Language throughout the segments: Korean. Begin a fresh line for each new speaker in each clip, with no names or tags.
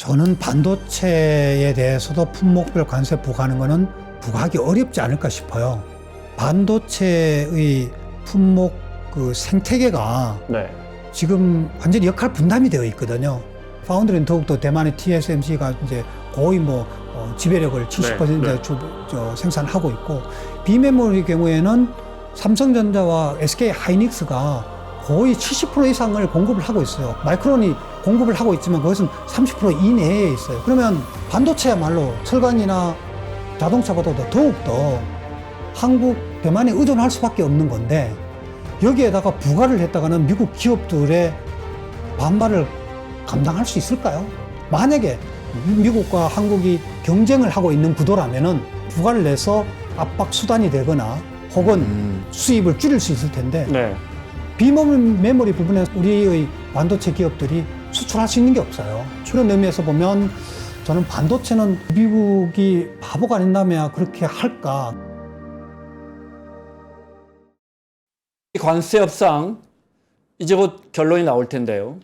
저는 반도체에 대해서도 품목별 관세 부과하는 것은 부과하기 어렵지 않을까 싶어요. 반도체의 품목 그 생태계가
네.
지금 완전히 역할 분담이 되어 있거든요. 파운드리는 더욱더 대만의 TSMC가 이제 거의 지배력을 70% 생산하고 있고, 비메모리 경우에는 삼성전자와 SK 하이닉스가 거의 70% 이상을 공급을 하고 있어요. 마이크론이 공급을 하고 있지만 그것은 30% 이내에 있어요. 그러면 반도체야말로 철강이나 자동차보다도 더욱더 한국, 대만에 의존할 수밖에 없는 건데, 여기에다가 부과를 했다가는 미국 기업들의 반발을 감당할 수 있을까요? 만약에 미국과 한국이 경쟁을 하고 있는 구도라면은 부과를 내서 압박 수단이 되거나 혹은 수입을 줄일 수 있을 텐데,
네.
비메모리 부분에 우리의 반도체 기업들이 수출할 수 있는 게 없어요. 그런 의미에서 보면 저는 반도체는 미국이 바보가 아닌다면 그렇게 할까.
관세 협상 이제 곧 결론이 나올 텐데요.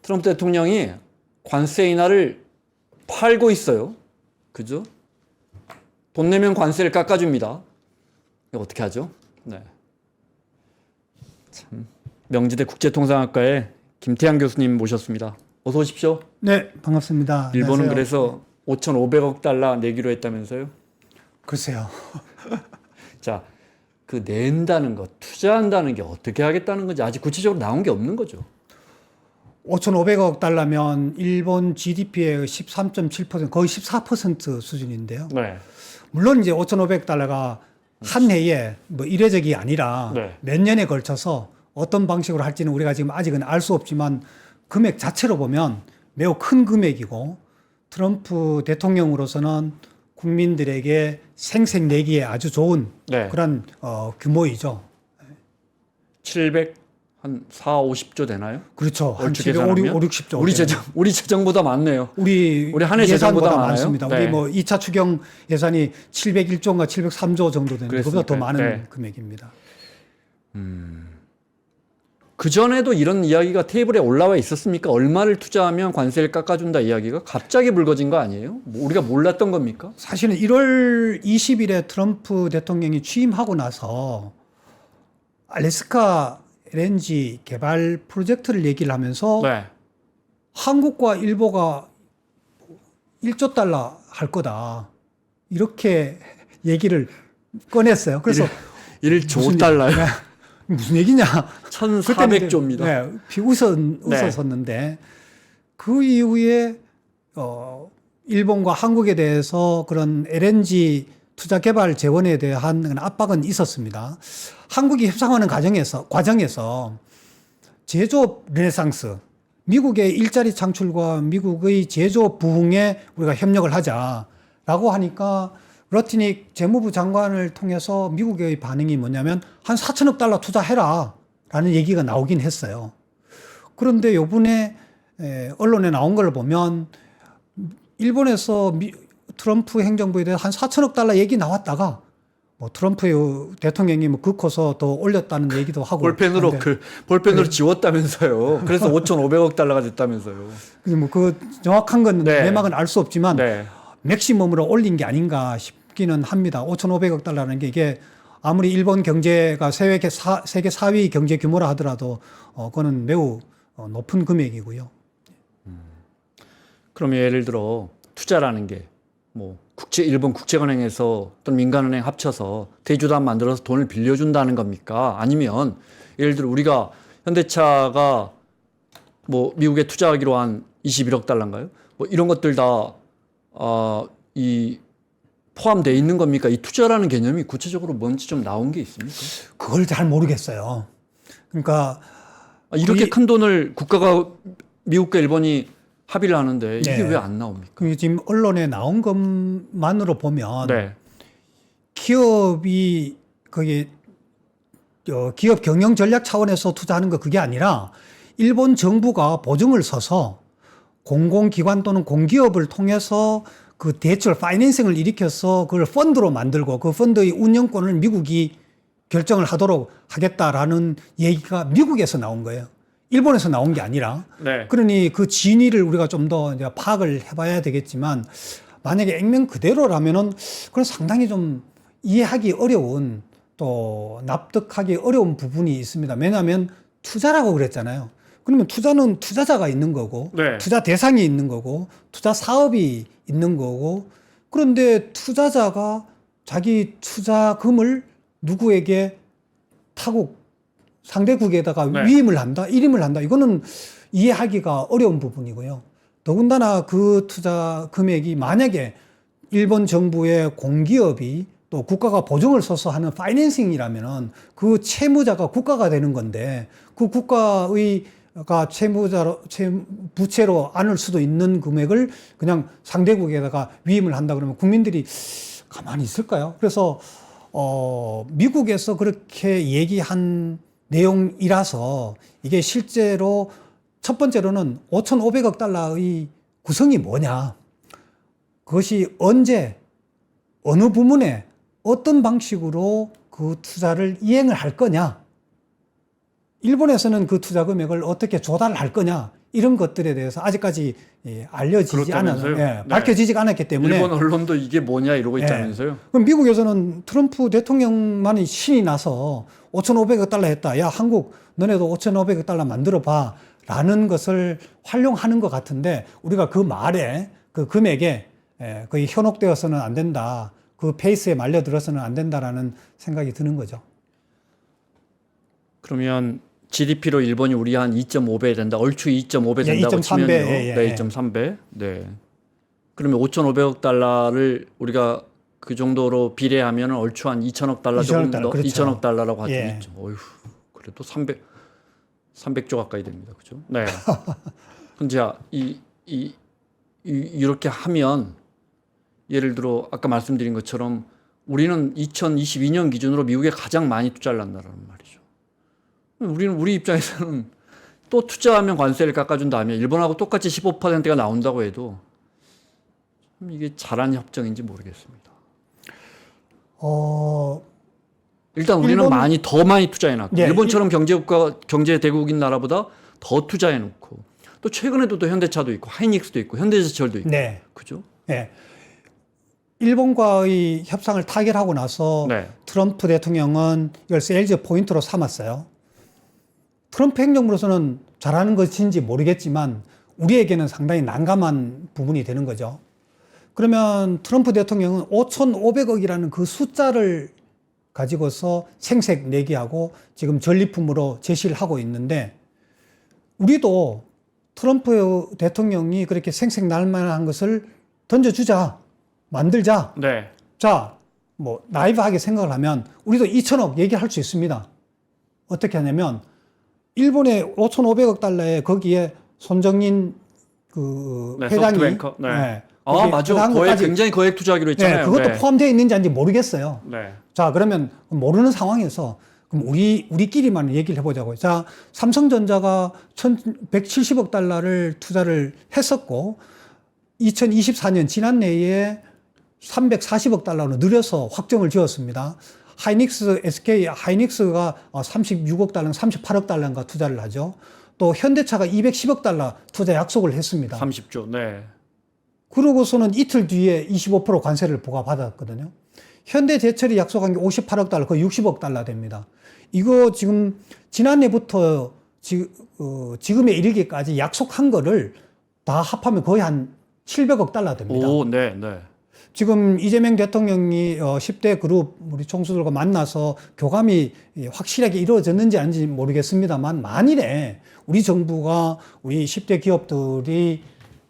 트럼프 대통령이 관세 인하를 팔고 있어요. 그죠? 돈 내면 관세를 깎아줍니다. 이거 어떻게 하죠? 네. 참, 명지대 국제통상학과의 김태양 교수님 모셨습니다. 어서 오십시오.
네, 반갑습니다.
일본은
안녕하세요.
그래서 5,500억 달러 내기로 했다면서요?
글쎄요.
자, 그 낸다는 것, 투자한다는 게 어떻게 하겠다는 건지 아직 구체적으로 나온 게 없는 거죠.
5,500억 달러면 일본 GDP의 13.7%, 거의 14% 수준인데요.
네.
물론 이제 5,500억 달러가 한 해에 이례적이 아니라
네.
몇 년에 걸쳐서 어떤 방식으로 할지는 우리가 지금 아직은 알 수 없지만, 금액 자체로 보면 매우 큰 금액이고, 트럼프 대통령으로서는 국민들에게 생색 내기에 아주 좋은
네.
그런 규모이죠.
700한 4, 50조 되나요?
그렇죠. 한
얼추
700,
계산하면?
5, 60조.
우리 재정보다 많네요.
우리
한해 재정보다 많아요?
많습니다.
네.
우리 2차 추경 예산이 701조인가 703조 정도 되는 것보다 더 많은
네.
금액입니다.
그전에도 이런 이야기가 테이블에 올라와 있었습니까? 얼마를 투자하면 관세를 깎아준다 이야기가 갑자기 불거진 거 아니에요? 우리가 몰랐던 겁니까?
사실은 1월 20일에 트럼프 대통령이 취임하고 나서 알래스카 LNG 개발 프로젝트를 얘기를 하면서
네.
한국과 일본가 1조 달러 할 거다, 이렇게 얘기를 꺼냈어요. 그래서
1조 달러요?
무슨 얘기냐?
1,400조입니다.
네, 웃었었는데, 그 이후에 일본과 한국에 대해서 그런 LNG 투자 개발 재원에 대한 압박은 있었습니다. 한국이 협상하는 과정에서 제조업 르네상스, 미국의 일자리 창출과 미국의 제조업 부흥에 우리가 협력을 하자라고 하니까, 러티닉 재무부 장관을 통해서 미국의 반응이 뭐냐면 한 4천억 달러 투자해라 라는 얘기가 나오긴 했어요. 그런데 요번에 언론에 나온 걸 보면 일본에서 트럼프 행정부에 대해서 한 4천억 달러 얘기 나왔다가 트럼프 대통령이 긋고서 더 올렸다는 얘기도 하고,
볼펜으로 지웠다면서요. 그래서 5,500억 달러가 됐다면서요.
그 정확한 건
네.
내막은 알 수 없지만
네.
맥시멈으로 올린 게 아닌가 싶기는 합니다. 5,500억 달러라는 게 이게 아무리 일본 경제가 세계 4위 경제 규모라 하더라도 그거는 매우 높은 금액이고요.
그럼 예를 들어 투자라는 게 일본 국제은행에서 또는 민간은행 합쳐서 대주단 만들어서 돈을 빌려준다는 겁니까? 아니면 예를 들어 우리가 현대차가 미국에 투자하기로 한 21억 달러인가요? 이런 것들 다 포함되어 있는 겁니까? 이 투자라는 개념이 구체적으로 뭔지 좀 나온 게 있습니까?
그걸 잘 모르겠어요. 그러니까
이렇게 큰 돈을 국가가, 미국과 일본이 합의를 하는데 이게
네.
왜 안 나옵니까?
지금 언론에 나온 것만으로 보면
네.
기업이 기업 경영 전략 차원에서 투자하는 거 그게 아니라 일본 정부가 보증을 서서 공공기관 또는 공기업을 통해서 그 대출 파이낸싱을 일으켜서 그걸 펀드로 만들고 그 펀드의 운영권을 미국이 결정을 하도록 하겠다라는 얘기가 미국에서 나온 거예요. 일본에서 나온 게 아니라
네.
그러니 그 진위를 우리가 좀 더 이제 파악을 해봐야 되겠지만 만약에 액면 그대로라면은 그건 상당히 좀 이해하기 어려운 또 납득하기 어려운 부분이 있습니다. 왜냐하면 투자라고 그랬잖아요. 그러면 투자는 투자자가 있는 거고
네.
투자 대상이 있는 거고 투자 사업이 있는 거고 그런데 투자자가 자기 투자금을 누구에게 타국 상대국에다가
네.
위임을 한다, 일임을 한다. 이거는 이해하기가 어려운 부분이고요. 더군다나 그 투자 금액이 만약에 일본 정부의 공기업이 또 국가가 보증을 서서 하는 파이낸싱이라면은 그 채무자가 국가가 되는 건데 그 국가가 부채로 안을 수도 있는 금액을 그냥 상대국에다가 위임을 한다 그러면 국민들이 가만히 있을까요? 그래서 미국에서 그렇게 얘기한 내용이라서 이게 실제로 첫 번째로는 5,500억 달러의 구성이 뭐냐. 그것이 언제, 어느 부문에 어떤 방식으로 그 투자를 이행을 할 거냐. 일본에서는 그 투자 금액을 어떻게 조달할 거냐. 이런 것들에 대해서 아직까지 알려지지 않아서
네.
밝혀지지가 않았기 때문에
일본 언론도 이게 뭐냐 이러고 있다면서요?
그럼 미국에서는 트럼프 대통령만이 신이 나서 5,500억 달러 했다. 야, 한국 너네도 5,500억 달러 만들어 봐. 라는 것을 활용하는 것 같은데 우리가 그 말에 그 금액에 거의 현혹되어서는 안 된다. 그 페이스에 말려들어서는 안 된다라는 생각이 드는 거죠.
그러면 GDP로 일본이 우리 한 2.5배 된다. 얼추 2.5배 된다고
2.3배,
치면요.
예.
네, 2.3배. 네. 그러면 5,500억 달러를 우리가 그 정도로 비례하면 얼추 한 2천억 달러
2천억
정도,
달러, 그렇죠.
2천억 달러라고 하죠.
예.
어휴, 그래도 300조 가까이 됩니다. 그죠? 네. 근데 이렇게 하면 예를 들어 아까 말씀드린 것처럼 우리는 2022년 기준으로 미국에 가장 많이 투자를 한 나라란 말이죠. 우리 입장에서는 또 투자하면 관세를 깎아준 다음에 일본하고 똑같이 15%가 나온다고 해도 참 이게 잘한 협정인지 모르겠습니다. 일단 우리는 더 많이 투자해놨고
예,
일본처럼 경제 대국인 나라보다 더 해놓고 또 최근에도 또 현대차도 있고 하이닉스도 있고 현대제철도 있고
네.
그죠?
네. 일본과의 협상을 타결하고 나서
네.
트럼프 대통령은 이걸 세일즈 포인트로 삼았어요. 트럼프 행정부로서는 잘하는 것인지 모르겠지만 우리에게는 상당히 난감한 부분이 되는 거죠. 그러면 트럼프 대통령은 5,500억이라는 그 숫자를 가지고서 생색 내기하고 지금 전리품으로 제시를 하고 있는데 우리도 트럼프 대통령이 그렇게 생색 날 만한 것을 던져주자, 만들자.
네.
자, 뭐 나이브하게 생각을 하면 우리도 2천억 얘기할 수 있습니다. 어떻게 하냐면 일본의 5,500억 달러에 거기에 손정인 그
네,
회장이
소프트뱅커. 네.
네,
아, 맞아. 굉장히 거액 투자하기로 했잖아요.
네, 그것도 포함되어 있는지 아닌지 모르겠어요.
네.
자, 그러면 모르는 상황에서 그럼 우리끼리만 얘기를 해보자고요. 자, 삼성전자가 1,170억 달러를 투자를 했었고 2024년 지난해에 340억 달러로 늘려서 확정을 지었습니다. SK 하이닉스가 36억 달러, 38억 달러인가 투자를 하죠. 또 현대차가 210억 달러 투자 약속을 했습니다.
30조. 네.
그러고서는 이틀 뒤에 25% 관세를 부과받았거든요. 현대제철이 약속한 게 58억 달러, 거의 60억 달러 됩니다. 이거 지금 지난해부터 지금에 이르기까지 약속한 거를 다 합하면 거의 한 700억 달러 됩니다.
오, 네, 네.
지금 이재명 대통령이 10대 그룹 우리 총수들과 만나서 교감이 확실하게 이루어졌는지 아닌지 모르겠습니다만 만일에 우리 정부가 우리 10대 기업들이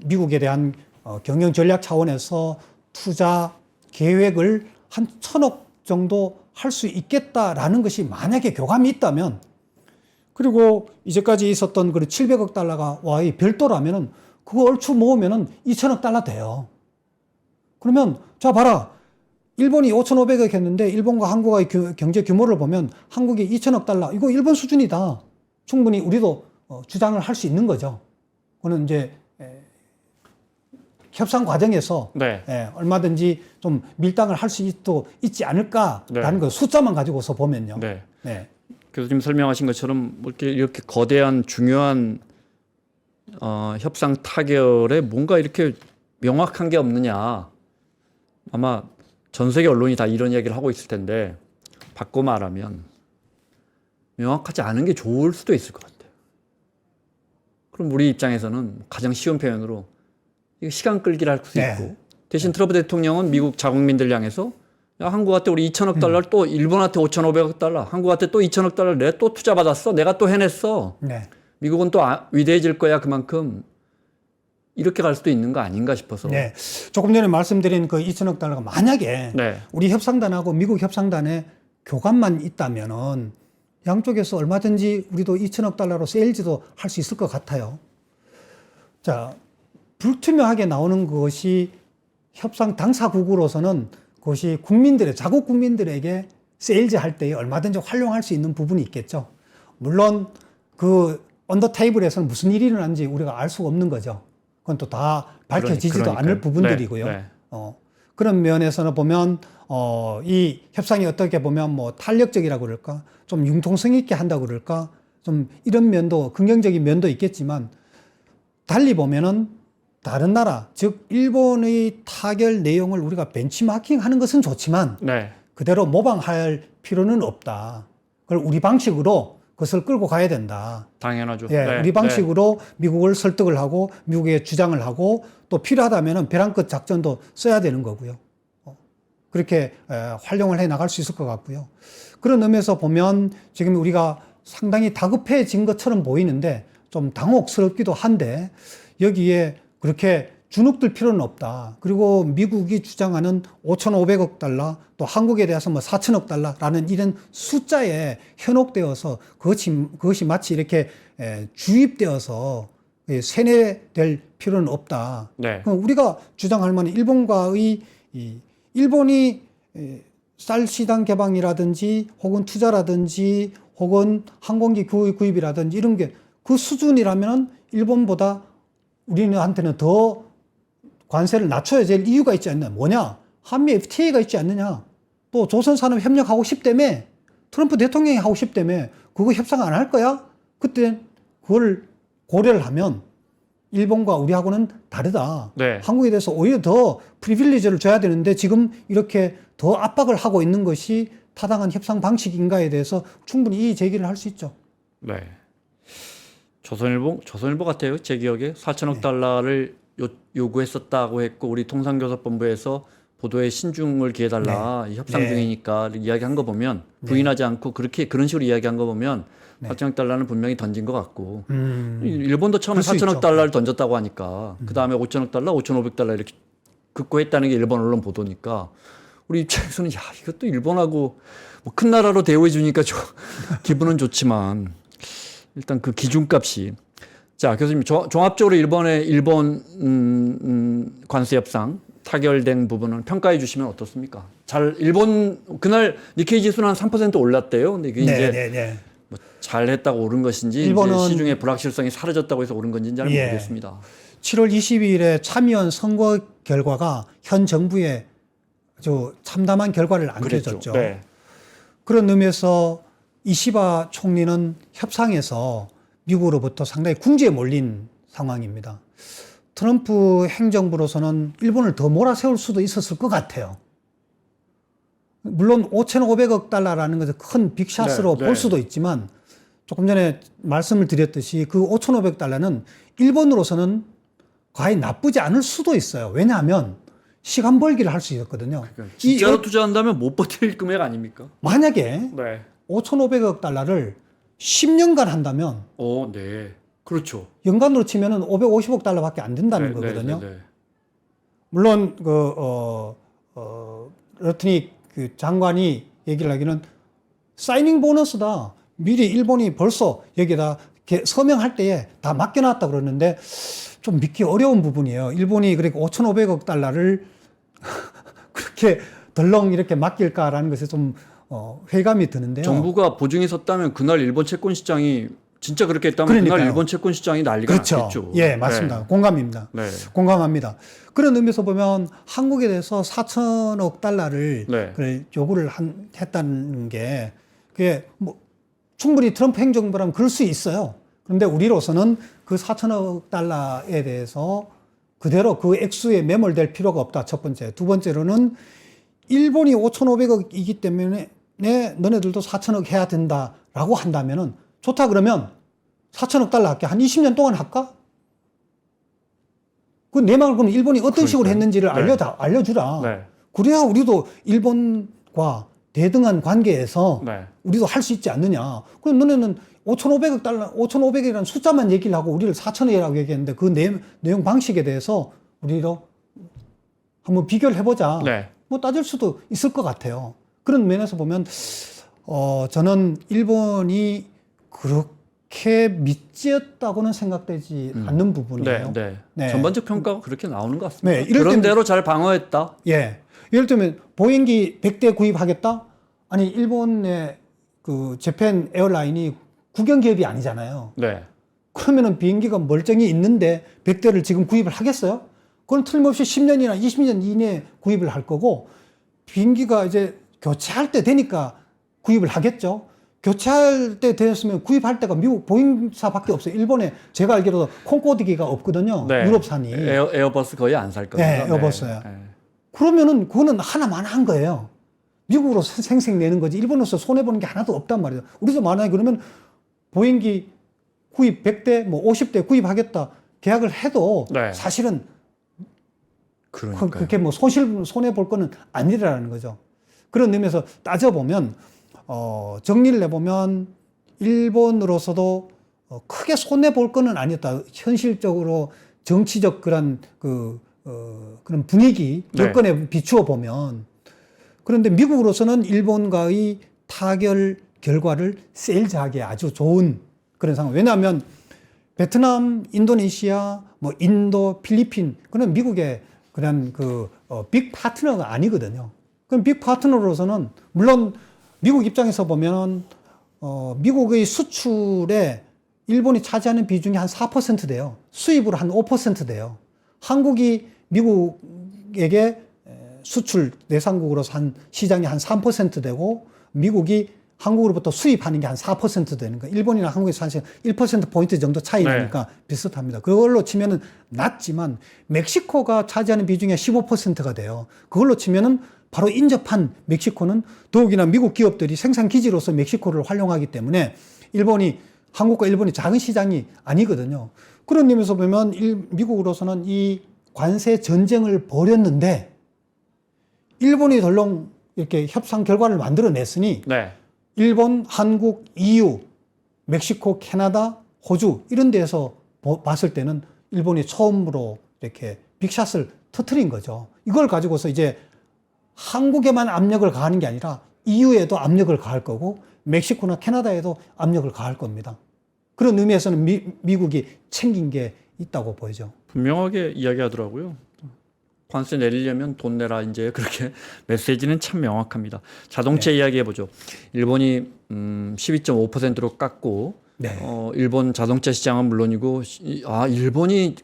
미국에 대한 경영 전략 차원에서 투자 계획을 한 1,000억 정도 할 수 있겠다라는 것이 만약에 교감이 있다면 그리고 이제까지 있었던 그 700억 달러가 와의 별도라면은 그거 얼추 모으면은 2,000억 달러 돼요. 그러면 자 봐라. 일본이 5,500억 했는데 일본과 한국의 경제 규모를 보면 한국이 2,000억 달러. 이거 일본 수준이다. 충분히 우리도 주장을 할 수 있는 거죠. 그거는 이제 협상 과정에서
네.
얼마든지 좀 밀당을 할 수 있지 않을까라는
네.
거 숫자만 가지고서 보면요.
네.
네.
교수님 설명하신 것처럼 뭐 이렇게 거대한 중요한 협상 타결에 뭔가 이렇게 명확한 게 없느냐. 아마 전 세계 언론이 다 이런 이야기를 하고 있을 텐데 바꿔 말하면 명확하지 않은 게 좋을 수도 있을 것 같아요. 그럼 우리 입장에서는 가장 쉬운 표현으로 이거 시간 끌기를 할 수도 있고 대신 트럼프 대통령은 미국 자국민들 향해서 야, 한국한테 우리 2천억 달러를 또 일본한테 5,500억 달러, 한국한테 또 2천억 달러를 내가 또 투자받았어. 내가 또 해냈어.
네.
미국은 또 위대해질 거야 그만큼 이렇게 갈 수도 있는 거 아닌가 싶어서.
네. 조금 전에 말씀드린 그 2천억 달러가 만약에
네.
우리 협상단하고 미국 협상단의 교감만 있다면은 양쪽에서 얼마든지 우리도 2천억 달러로 세일즈도 할 수 있을 것 같아요. 자, 불투명하게 나오는 것이 협상 당사국으로서는 그것이 국민들의, 자국 국민들에게 세일즈 할 때 얼마든지 활용할 수 있는 부분이 있겠죠. 물론 그 언더 테이블에서는 무슨 일이 일어난지 우리가 알 수가 없는 거죠. 그건 또 다 밝혀지지도 않을 부분들이고요.
네, 네.
그런 면에서는 보면 이 협상이 어떻게 보면 뭐 탄력적이라고 그럴까, 좀 융통성 있게 한다고 그럴까, 좀 이런 면도 긍정적인 면도 있겠지만 달리 보면은 다른 나라, 즉 일본의 타결 내용을 우리가 벤치마킹하는 것은 좋지만
네.
그대로 모방할 필요는 없다. 그걸 우리 방식으로 그것을 끌고 가야 된다.
당연하죠.
예,
네,
우리 방식으로 미국을 설득을 하고 미국에 주장을 하고 또 필요하다면은 벼랑 끝 작전도 써야 되는 거고요. 그렇게 활용을 해 나갈 수 있을 것 같고요. 그런 의미에서 보면 지금 우리가 상당히 다급해진 것처럼 보이는데 좀 당혹스럽기도 한데 여기에 그렇게 주눅들 필요는 없다. 그리고 미국이 주장하는 5,500억 달러, 또 한국에 대해서 뭐 4천억 달러라는 이런 숫자에 현혹되어서 그것이 마치 이렇게 주입되어서 세뇌될 필요는 없다.
네.
우리가 주장할 만한 일본과의 일본이 쌀 시장 개방이라든지 혹은 투자라든지 혹은 항공기 구입이라든지 이런 게 그 수준이라면 일본보다 우리한테는 더 관세를 낮춰야 될 이유가 있지 않느냐. 뭐냐? 한미 FTA가 있지 않느냐. 또 조선산업협력 하고 싶다며. 트럼프 대통령이 하고 싶다며. 그거 협상 안 할 거야? 그때 그걸 고려를 하면 일본과 우리하고는 다르다.
네.
한국에 대해서 오히려 더 프리빌리지를 줘야 되는데 지금 이렇게 더 압박을 하고 있는 것이 타당한 협상 방식인가에 대해서 충분히 이 제기를 할 수 있죠.
네. 조선일보 같아요. 제 기억에 4천억 달러를 요구했었다고 했고 우리 통상교섭본부에서 보도에 신중을 기해달라 협상 중이니까 이야기한 거 보면 부인하지 않고 그런 식으로 이야기한 거 보면 4천억 달러는 분명히 던진 것 같고 일본도 처음에 4천억 달러를 던졌다고 하니까 그 다음에 5천억 달러, 5,500 달러 이렇게 극구했다는 게 일본 언론 보도니까 우리 입장에서는 야 이것도 일본하고 뭐 큰 나라로 대우해 주니까 기분은 좋지만 일단 그 기준값이 자 교수님 종합적으로 일본 관세 협상 타결된 부분은 평가해 주시면 어떻습니까? 일본 그날 니케이 지수는 한 3% 올랐대요. 근데 이게 이제 뭐 잘했다고 오른 것인지 일본은 이제 시중에 불확실성이 사라졌다고 해서 오른 건지는 잘 모르겠습니다.
7월 22일에 참의원 선거 결과가 현 정부의 아주 참담한 결과를 안겨줬죠.
네.
그런 의미에서 이시바 총리는 협상에서 미국으로부터 상당히 궁지에 몰린 상황입니다. 트럼프 행정부로서는 일본을 더 몰아세울 수도 있었을 것 같아요. 물론 5,500억 달러라는 것을 큰 빅샷으로 볼 수도 있지만 조금 전에 말씀을 드렸듯이 그 5,500 달러는 일본으로서는 과히 나쁘지 않을 수도 있어요. 왜냐하면 시간 벌기를 할 수 있었거든요.
그러니까 진짜로 투자한다면 못 버틸 금액 아닙니까?
만약에 5,500억 달러를 10년간 한다면
네. 그렇죠.
연간으로 치면은 550억 달러밖에 안 된다는 거거든요. 물론 러트닉 그 장관이 얘기를 하기는 사이닝 보너스다. 미리 일본이 벌써 여기다 서명할 때에 다 맡겨놨다 그러는데 좀 믿기 어려운 부분이에요. 일본이 그렇게 5,500억 달러를 그렇게 덜렁 이렇게 맡길까라는 것에 좀 회감이 드는데요.
정부가 보증이 섰다면 그날 일본 채권 시장이 진짜 그렇게 했다면 그날 일본 채권 시장이 난리가 났겠죠.
예, 맞습니다. 공감입니다. 공감합니다. 그런 의미에서 보면 한국에 대해서 4천억 달러를 요구를 했다는 게 그게 뭐 충분히 트럼프 행정부라면 그럴 수 있어요. 그런데 우리로서는 그 4천억 달러에 대해서 그대로 그 액수에 매몰될 필요가 없다. 첫 번째. 두 번째로는 일본이 5,500억이기 때문에 너네들도 4천억 해야 된다라고 한다면은 좋다 그러면 4천억 달러 할게. 한 20년 동안 할까? 그 내막을 그럼 일본이 어떤 식으로 했는지를 알려주라.
네.
그래야 우리도 일본과 대등한 관계에서
네.
우리도 할 수 있지 않느냐. 그럼 너네는 5,500억 달러, 5,500억이라는 숫자만 얘기를 하고 우리를 4천억이라고 얘기했는데 그 내용 방식에 대해서 우리로 한번 비교를 해보자.
네.
뭐 따질 수도 있을 것 같아요. 그런 면에서 보면, 저는 일본이 그렇게 미치었다고는 생각되지 않는 부분이에요.
네.
네.
전반적 평가가 그렇게 나오는 것 같습니다.
네, 이럴
그런
때는-
대로 잘 방어했다.
예. 예를 들면 보잉기 100대 구입하겠다? 아니 일본의 그 재팬 에어라인이 국영 기업이 아니잖아요.
네.
그러면은 비행기가 멀쩡히 있는데 100대를 지금 구입을 하겠어요? 그건 틀림없이 10년이나 20년 이내에 구입을 할 거고 비행기가 이제 교체할 때 되니까 구입을 하겠죠. 교체할 때 되었으면 구입할 때가 미국 보잉사밖에 없어요. 일본에 제가 알기로도 콩코드기가 없거든요.
네.
유럽산이.
에어버스 거의 안 살 겁니다.
네, 에어버스요.
네.
그러면은 그거는 하나만 한 거예요. 미국으로 생색 내는 거지 일본으로서 손해보는 게 하나도 없단 말이에요. 우리도 만약에 그러면 보잉기 구입 100대, 뭐 50대 구입하겠다 계약을 해도
네.
사실은
그러니까요.
그렇게 뭐 손해볼 거는 아니라는 거죠. 그런 의미에서 따져보면, 정리를 내보면 일본으로서도 크게 손해볼 거는 아니었다. 현실적으로 정치적 그런 그런 분위기,
네.
여건에 비추어 보면. 그런데 미국으로서는 일본과의 타결 결과를 세일즈하기에 아주 좋은 그런 상황. 왜냐하면 베트남, 인도네시아, 뭐 인도, 필리핀, 그런 미국의 그런 빅 파트너가 아니거든요. 그럼 빅 파트너로서는 물론 미국 입장에서 보면 미국의 수출에 일본이 차지하는 비중이 한 4% 돼요. 수입으로 한 5% 돼요. 한국이 미국에게 수출 내상국으로서 한 시장이 한 3% 되고 미국이 한국으로부터 수입하는 게 한 4% 되는 거예요. 일본이나 한국에서 사실 1%포인트 정도 차이 나니까 비슷합니다. 그걸로 치면은 낮지만 멕시코가 차지하는 비중이 15%가 돼요. 그걸로 치면은 바로 인접한 멕시코는 더욱이나 미국 기업들이 생산 기지로서 멕시코를 활용하기 때문에 한국과 일본이 작은 시장이 아니거든요. 그런 의미에서 보면 미국으로서는 이 관세 전쟁을 벌였는데 일본이 덜렁 이렇게 협상 결과를 만들어냈으니
네.
일본, 한국, EU, 멕시코, 캐나다, 호주 이런 데에서 봤을 때는 일본이 처음으로 이렇게 빅샷을 터트린 거죠. 이걸 가지고서 이제 한국에만 압력을 가하는 게 아니라 EU에도 압력을 가할 거고 멕시코나 캐나다에도 압력을 가할 겁니다. 그런 의미에서는 미국이 챙긴 게 있다고 보이죠.
분명하게 이야기하더라고요. 관세 내리려면 돈 내라 이제 그렇게 메시지는 참 명확합니다. 자동차 이야기해 보죠. 일본이 12.5%로 깎고
네.
일본 자동차 시장은 물론이고 일본이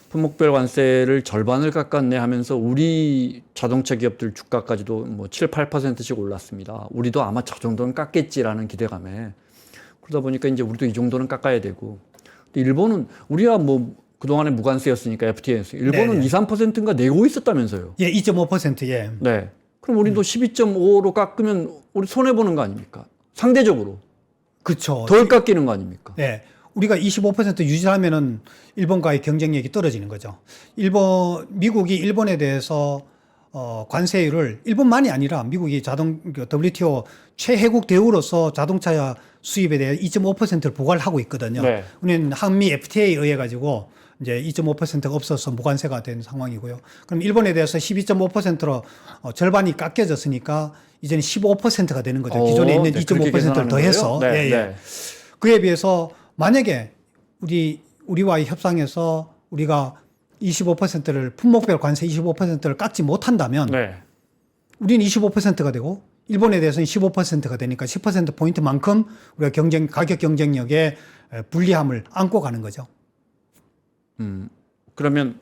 품목별 관세를 절반을 깎았네 하면서 우리 자동차 기업들 주가까지도 뭐 7, 8%씩 올랐습니다. 우리도 아마 저 정도는 깎겠지라는 기대감에 그러다 보니까 이제 우리도 이 정도는 깎아야 되고 일본은 우리야 뭐 그동안에 무관세였으니까 FTA였으니까 일본은
네네.
2, 3%인가 내고 있었다면서요.
예, 2.5%, 예.
네. 그럼 우리도 12.5로 깎으면 우리 손해보는 거 아닙니까? 상대적으로.
그렇죠.
덜 깎이는 거 아닙니까?
예. 우리가 25% 유지하면은 일본과의 경쟁력이 떨어지는 거죠. 미국이 일본에 대해서 관세율을 일본만이 아니라 미국이 WTO 최혜국 대우로서 자동차 수입에 대해 2.5%를 부과를 하고 있거든요.
네.
우리는 한미 FTA에 의해 가지고 이제 2.5%가 없어서 무관세가 된 상황이고요. 그럼 일본에 대해서 12.5%로 절반이 깎여졌으니까 이제는 15%가 되는 거죠. 기존에 있는 2.5%를 더해서.
네,
예, 예.
네.
그에 비해서 만약에 우리와의 협상에서 우리가 25%를 품목별 관세 25%를 깎지 못한다면
네.
우리는 25%가 되고 일본에 대해서는 15%가 되니까 10% 포인트만큼 우리가 가격 경쟁력의 불리함을 안고 가는 거죠.
그러면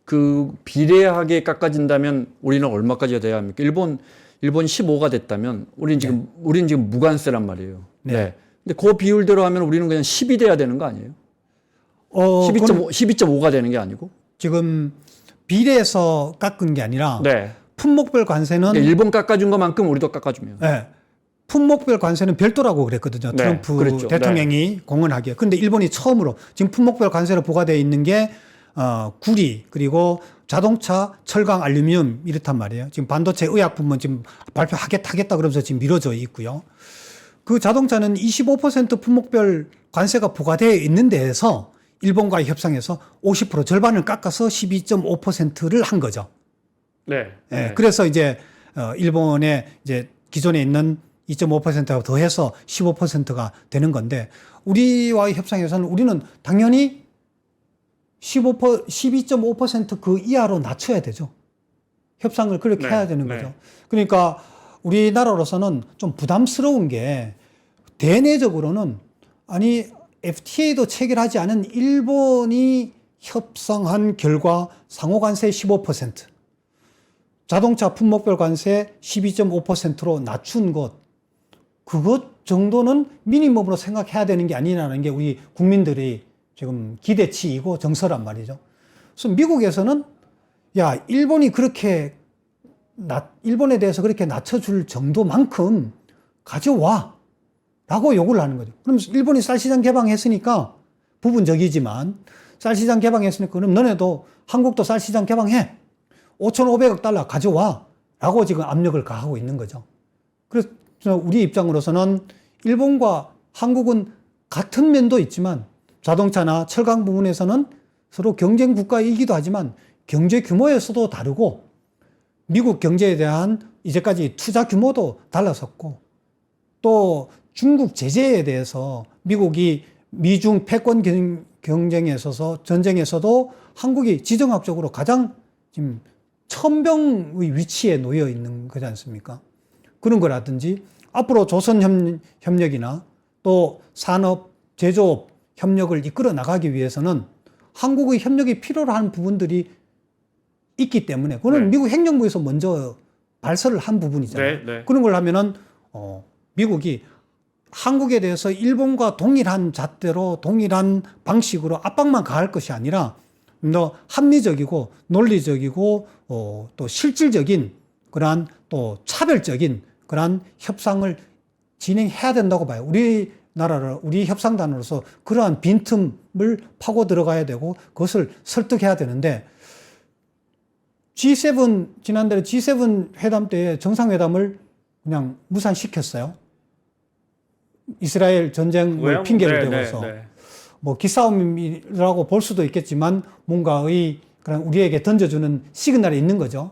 그 비례하게 깎아진다면 우리는 얼마까지 돼야 합니까? 일본 일본이 15가 됐다면 우리는 지금 무관세란 말이에요.
네.
네. 근데 그 비율대로 하면 우리는 그냥 10이 돼야 되는 거 아니에요? 12.5가 되는 게 아니고?
지금 비례해서 깎은 게 아니라
네.
품목별 관세는
일본 깎아준 것만큼 우리도 깎아주면.
네. 품목별 관세는 별도라고 그랬거든요.
네,
트럼프
그랬죠.
대통령이 공언하기에. 그런데 일본이 처음으로 지금 품목별 관세로 부과되어 있는 게 구리 그리고 자동차, 철강, 알루미늄 이렇단 말이에요. 지금 반도체 의약 부문 지금 발표하겠다 그러면서 지금 미뤄져 있고요. 그 자동차는 25% 품목별 관세가 부과되어 있는 데에서 일본과의 협상에서 50% 절반을 깎아서 12.5%를 한 거죠.
네.
네. 그래서 이제 일본의 이제 기존에 있는 2.5%가 더해서 15%가 되는 건데 우리와의 협상에서는 우리는 당연히 12.5% 그 이하로 낮춰야 되죠. 협상을 그렇게 해야 되는 거죠. 그러니까 우리나라로서는 좀 부담스러운 게 대내적으로는 아니 FTA도 체결하지 않은 일본이 협상한 결과 상호관세 15%, 자동차 품목별 관세 12.5%로 낮춘 것, 그것 정도는 미니멈으로 생각해야 되는 게 아니라는 게 우리 국민들이 지금 기대치이고 정서란 말이죠. 그래서 미국에서는 야, 일본이 그렇게 일본에 대해서 그렇게 낮춰줄 정도만큼 가져와 라고 요구를 하는 거죠. 그럼 일본이 쌀시장 개방했으니까 부분적이지만 쌀시장 개방했으니까 그럼 너네도 한국도 쌀시장 개방해 5,500억 달러 가져와 라고 지금 압력을 가하고 있는 거죠. 그래서 우리 입장으로서는 일본과 한국은 같은 면도 있지만 자동차나 철강 부분에서는 서로 경쟁 국가이기도 하지만 경제 규모에서도 다르고 미국 경제에 대한 이제까지 투자 규모도 달라섰고 또 중국 제재에 대해서 미국이 미중 패권 경쟁에 있어서 전쟁에서도 한국이 지정학적으로 가장 지금 천병의 위치에 놓여 있는 거지 않습니까? 그런 거라든지 앞으로 조선협력이나 또 산업, 제조업 협력을 이끌어 나가기 위해서는 한국의 협력이 필요로 하는 부분들이 있기 때문에 그거는 미국 행정부에서 먼저 발설을 한 부분이잖아요. 그런 걸 하면은 미국이 한국에 대해서 일본과 동일한 잣대로 동일한 방식으로 압박만 가할 것이 아니라 더 합리적이고 논리적이고 또 실질적인 그러한 또 차별적인 그러한 협상을 진행해야 된다고 봐요. 우리 협상단으로서 그러한 빈틈을 파고 들어가야 되고 그것을 설득해야 되는데 지난달에 G7 회담 때 정상회담을 그냥 무산시켰어요. 이스라엘 전쟁을 핑계를 대고서 뭐 기싸움이라고 볼 수도 있겠지만 뭔가의 그런 우리에게 던져주는 시그널이 있는 거죠.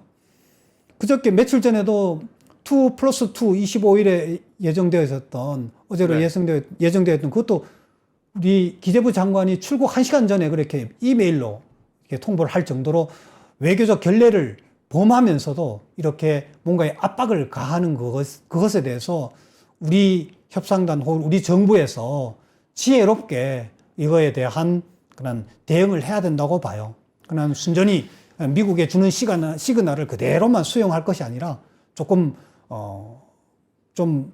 그저께 며칠 전에도 2+2 25일에 예정되어 있었던 어제로 예정되어 있던 그것도 우리 기재부 장관이 출국 1시간 전에 그렇게 이메일로 이렇게 통보를 할 정도로 외교적 결례를 범하면서도 이렇게 뭔가의 압박을 가하는 그것에 대해서 우리 협상단 혹은 우리 정부에서 지혜롭게 이거에 대한 그런 대응을 해야 된다고 봐요. 그냥 순전히 미국에 주는 시그널을 그대로만 수용할 것이 아니라 조금 좀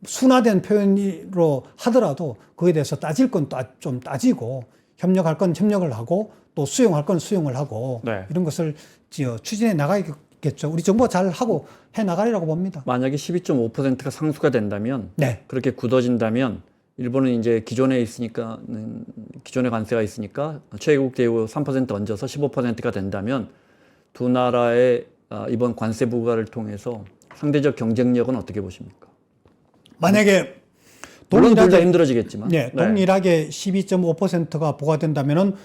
순화된 표현으로 하더라도 그에 대해서 따질 건 좀 따지고 협력할 건 협력을 하고 또 수용할 건 수용을 하고 이런 것을 추진해 나가야겠죠. 우리 정부가 잘 하고 해 나가리라고 봅니다.
만약에 12.5%가 상수가 된다면 그렇게 굳어진다면 일본은 이제 기존의 관세가 있으니까 최애국 대우 3% 얹어서 15%가 된다면 두 나라의 이번 관세 부과를 통해서 상대적 경쟁력은 어떻게 보십니까?
만약에
물론 둘 다 힘들어지겠지만
동일하게 12.5%가 부과된다면은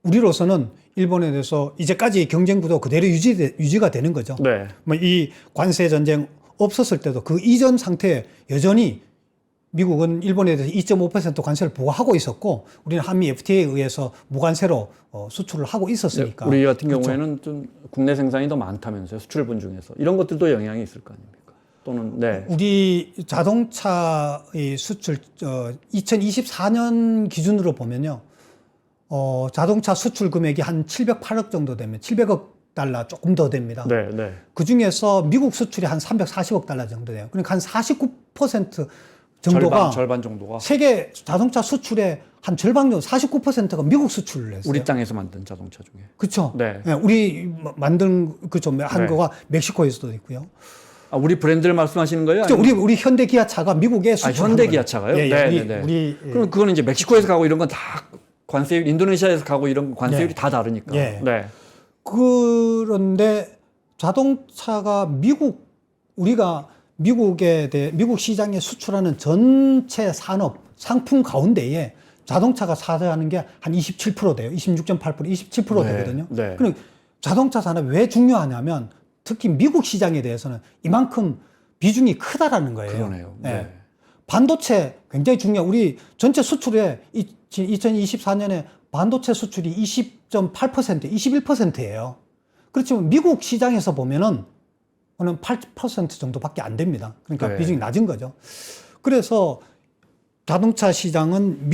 우리로서는 일본에 대해서 이제까지 경쟁 구도 그대로 유지가 되는 거죠. 뭐 이 관세 전쟁 없었을 때도 그 이전 상태에 여전히 미국은 일본에 대해서 2.5% 관세를 부과하고 있었고 우리는 한미 FTA에 의해서 무관세로 수출을 하고 있었으니까.
우리 같은 경우에는 좀 국내 생산이 더 많다면서요. 수출분 중에서. 이런 것들도 영향이 있을 거 아닙니까? 또는
우리 자동차의 수출 2024년 기준으로 보면요. 자동차 수출 금액이 한 708억 정도 되면 700억 달러 조금 더 됩니다.
네, 네.
그 중에서 미국 수출이 한 340억 달러 정도 돼요. 그러니까 한 49% 정도가
절반 정도가
세계 자동차 수출의 한 절반 정도 49%가 미국 수출을 했어요.
우리 땅에서 만든 자동차 중에.
그렇죠.
네.
네, 우리 만든 그죠 한
네.
거가 멕시코에서도 있고요.
아, 우리 브랜드를 말씀하시는 거예요?
그렇죠. 우리 현대 기아차가 미국에 수출.
현대 기아차가요?
예, 예.
네,
우리,
네, 네.
우리
그럼 그거는 이제 멕시코에서 가고 이런 건 다 관세율, 인도네시아에서 가고 이런 관세율이
예.
다 다르니까.
예.
네.
그런데 자동차가 우리가 미국 시장에 수출하는 전체 산업 상품 가운데에 자동차가 차지하는 게 한 27% 돼요. 26.8%, 27%
네,
되거든요.
네.
그럼 자동차 산업이 왜 중요하냐면 특히 미국 시장에 대해서는 이만큼 비중이 크다라는 거예요.
그러네요. 네.
네. 반도체 굉장히 중요해요. 우리 전체 수출에 2024년에 반도체 수출이 20.8%, 21%예요. 그렇지만 미국 시장에서 보면은 8% 정도밖에 안 됩니다. 그러니까
네.
비중이 낮은 거죠. 그래서 자동차 시장은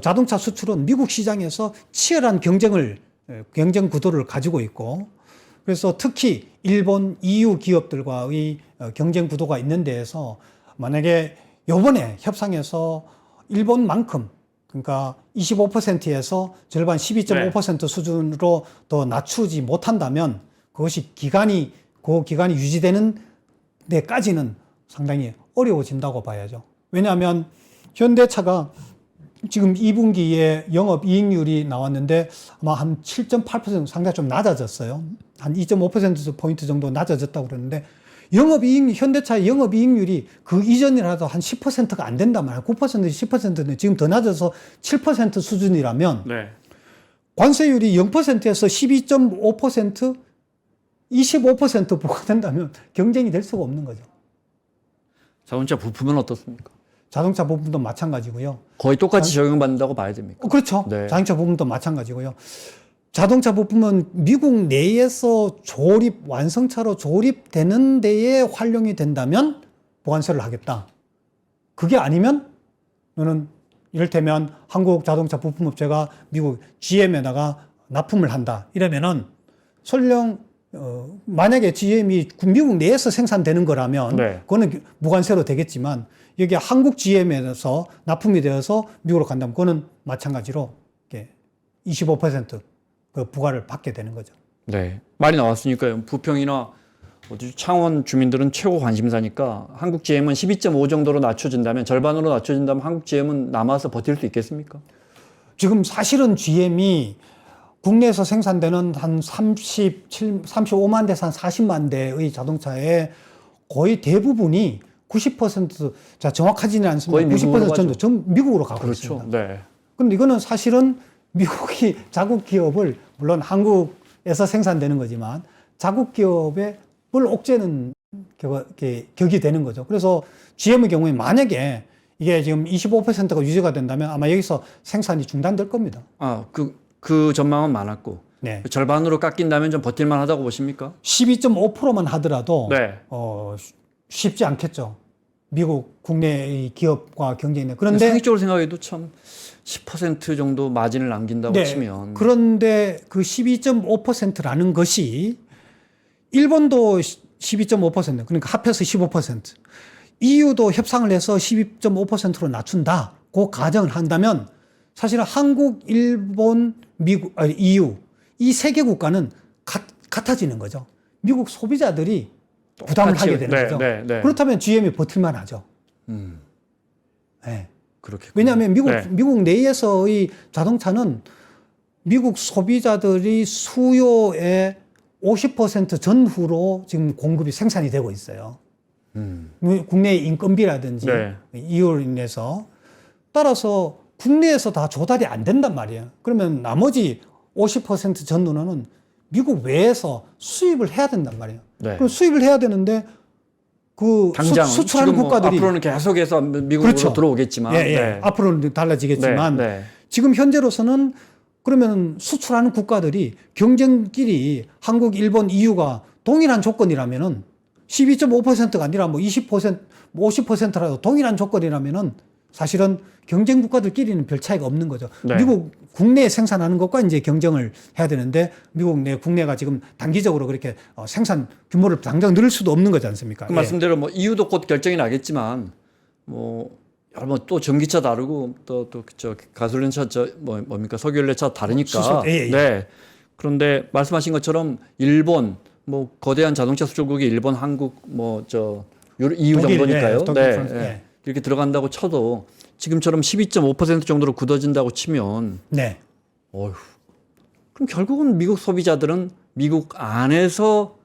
자동차 수출은 미국 시장에서 치열한 경쟁 구도를 가지고 있고, 그래서 특히 일본, EU 기업들과의 경쟁 구도가 있는 데에서 만약에 요번에 협상에서 일본만큼 그러니까 25%에서 절반 12.5% 수준으로 더 낮추지 못한다면 그것이 그 기간이 유지되는 데까지는 상당히 어려워진다고 봐야죠. 왜냐하면 현대차가 지금 2분기에 영업이익률이 나왔는데 아마 한 7.8% 상당히 좀 낮아졌어요. 한 2.5%포인트 정도 낮아졌다고 그러는데 현대차의 영업이익률이 그 이전이라도 한 10%가 안 된단 말이에요. 9%, 10%는 지금 더 낮아서 7% 수준이라면
네.
관세율이 0%에서 12.5%, 25% 부과된다면 경쟁이 될 수가 없는 거죠.
자동차 부품은 어떻습니까?
자동차 부품도 마찬가지고요.
거의 똑같이 적용받는다고 봐야 됩니까?
그렇죠.
네.
자동차 부품도 마찬가지고요. 자동차 부품은 미국 내에서 완성차로 조립되는 데에 활용이 된다면 보관세를 하겠다. 그게 아니면 너는 이를테면 한국 자동차 부품업체가 미국 GM에다가 납품을 한다. 이러면은 설령 만약에 GM이 미국 내에서 생산되는 거라면
네.
그거는 무관세로 되겠지만 여기 한국 GM에서 납품이 되어서 미국으로 간다면 그거는 마찬가지로 25% 그 부과를 받게 되는 거죠.
네. 말이 나왔으니까요. 부평이나 창원 주민들은 최고 관심사니까 한국 GM은 12.5 정도로 낮춰진다면, 절반으로 낮춰진다면 한국 GM은 남아서 버틸 수 있겠습니까?
지금 사실은 GM이 국내에서 생산되는 한 35만 대에서 한 40만 대의 자동차의 거의 대부분이 90%, 자, 정확하지는 않습니다.
거의
90% 정도 전 미국으로 가고
그렇죠.
있습니다.
네.
그런데 이거는 사실은 미국이 자국 기업을, 물론 한국에서 생산되는 거지만 자국 기업의 옥죄는 격이 되는 거죠. 그래서 GM의 경우에 만약에 이게 지금 25%가 유지가 된다면 아마 여기서 생산이 중단될 겁니다.
아, 그 전망은 많았고.
네.
절반으로 깎인다면 좀 버틸만 하다고 보십니까?
12.5%만 하더라도
네.
쉽지 않겠죠. 미국 국내의 기업과 경쟁이. 그런데
상식적으로 생각해도 참 10% 정도 마진을 남긴다고
네,
치면.
그런데 그 12.5%라는 것이 일본도 12.5%, 그러니까 합해서 15%, EU도 협상을 해서 12.5%로 낮춘다. 그 가정을 한다면 사실은 한국, 일본, 미국, EU 이 세 개 국가는 같아지는 거죠. 미국 소비자들이 부담을 하게 되는
네,
거죠.
네, 네.
그렇다면 GM이 버틸만 하죠. 네.
그렇겠군요.
왜냐하면
네.
미국 내에서의 자동차는 미국 소비자들이 수요의 50% 전후로 지금 공급이 생산이 되고 있어요. 국내의 인건비라든지
네.
이유로 인해서. 따라서 국내에서 다 조달이 안 된단 말이에요. 그러면 나머지 50% 전후는 미국 외에서 수입을 해야 된단 말이에요.
네.
그럼 수입을 해야 되는데 그
당장
수출하는
지금
국가들이
앞으로는 계속해서 미국으로
그렇죠.
들어오겠지만.
예, 예.
네.
앞으로는 달라지겠지만
네.
지금 현재로서는 그러면 수출하는 국가들이 경쟁끼리 한국, 일본, EU가 동일한 조건이라면은 12.5%가 아니라 뭐 20%, 50%라도 동일한 조건이라면은 사실은 경쟁 국가들끼리는 별 차이가 없는 거죠.
네.
미국 국내에 생산하는 것과 이제 경쟁을 해야 되는데 미국 내 국내가 지금 단기적으로 그렇게 생산 규모를 당장 늘릴 수도 없는 거지 않습니까?
그 말씀대로 뭐 이유도 곧 결정이 나겠지만 뭐 여러 또 전기차 다르고 또 가솔린차 뭡니까 석유연료차 다르니까.
수소, 예.
네. 그런데 말씀하신 것처럼 일본 뭐 거대한 자동차 수출국이 일본, 한국 EU
독일,
정도니까요.
예, 독일,
네.
프랑스,
네.
예.
이렇게 들어간다고 쳐도 지금처럼 12.5% 정도로 굳어진다고 치면
네.
어휴. 그럼 결국은 미국 소비자들은 미국 안에서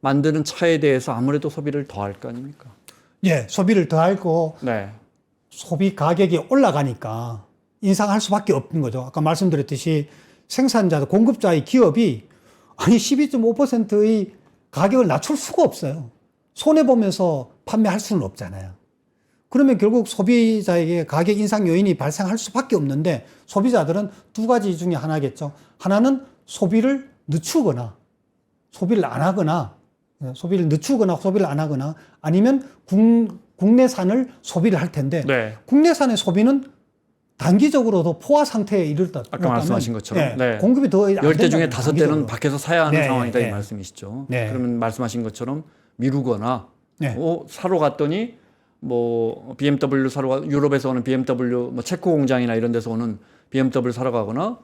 만드는 차에 대해서 아무래도 소비를 더 할 거 아닙니까?
예, 소비를 더 하고
네.
소비 가격이 올라가니까 인상할 수밖에 없는 거죠. 아까 말씀드렸듯이 생산자, 공급자의 기업이 아니 12.5%의 가격을 낮출 수가 없어요. 손해보면서 판매할 수는 없잖아요. 그러면 결국 소비자에게 가격 인상 요인이 발생할 수밖에 없는데 소비자들은 두 가지 중에 하나겠죠. 하나는 소비를 늦추거나 소비를 안 하거나 소비를 늦추거나 소비를 안 하거나 아니면 국내산을 소비를 할 텐데
네.
국내산의 소비는 단기적으로도 포화 상태에 이르다.
아까 말씀하신 것처럼 네.
공급이 더 안
10대 중에
된다면
5대는 밖에서 사야 하는
네,
상황이다
네.
이 말씀이시죠.
네.
그러면 말씀하신 것처럼 미루거나
네.
사러 갔더니 뭐 BMW 사러 가 유럽에서 오는 BMW 뭐 체코 공장이나 이런 데서 오는 BMW 사러 가거나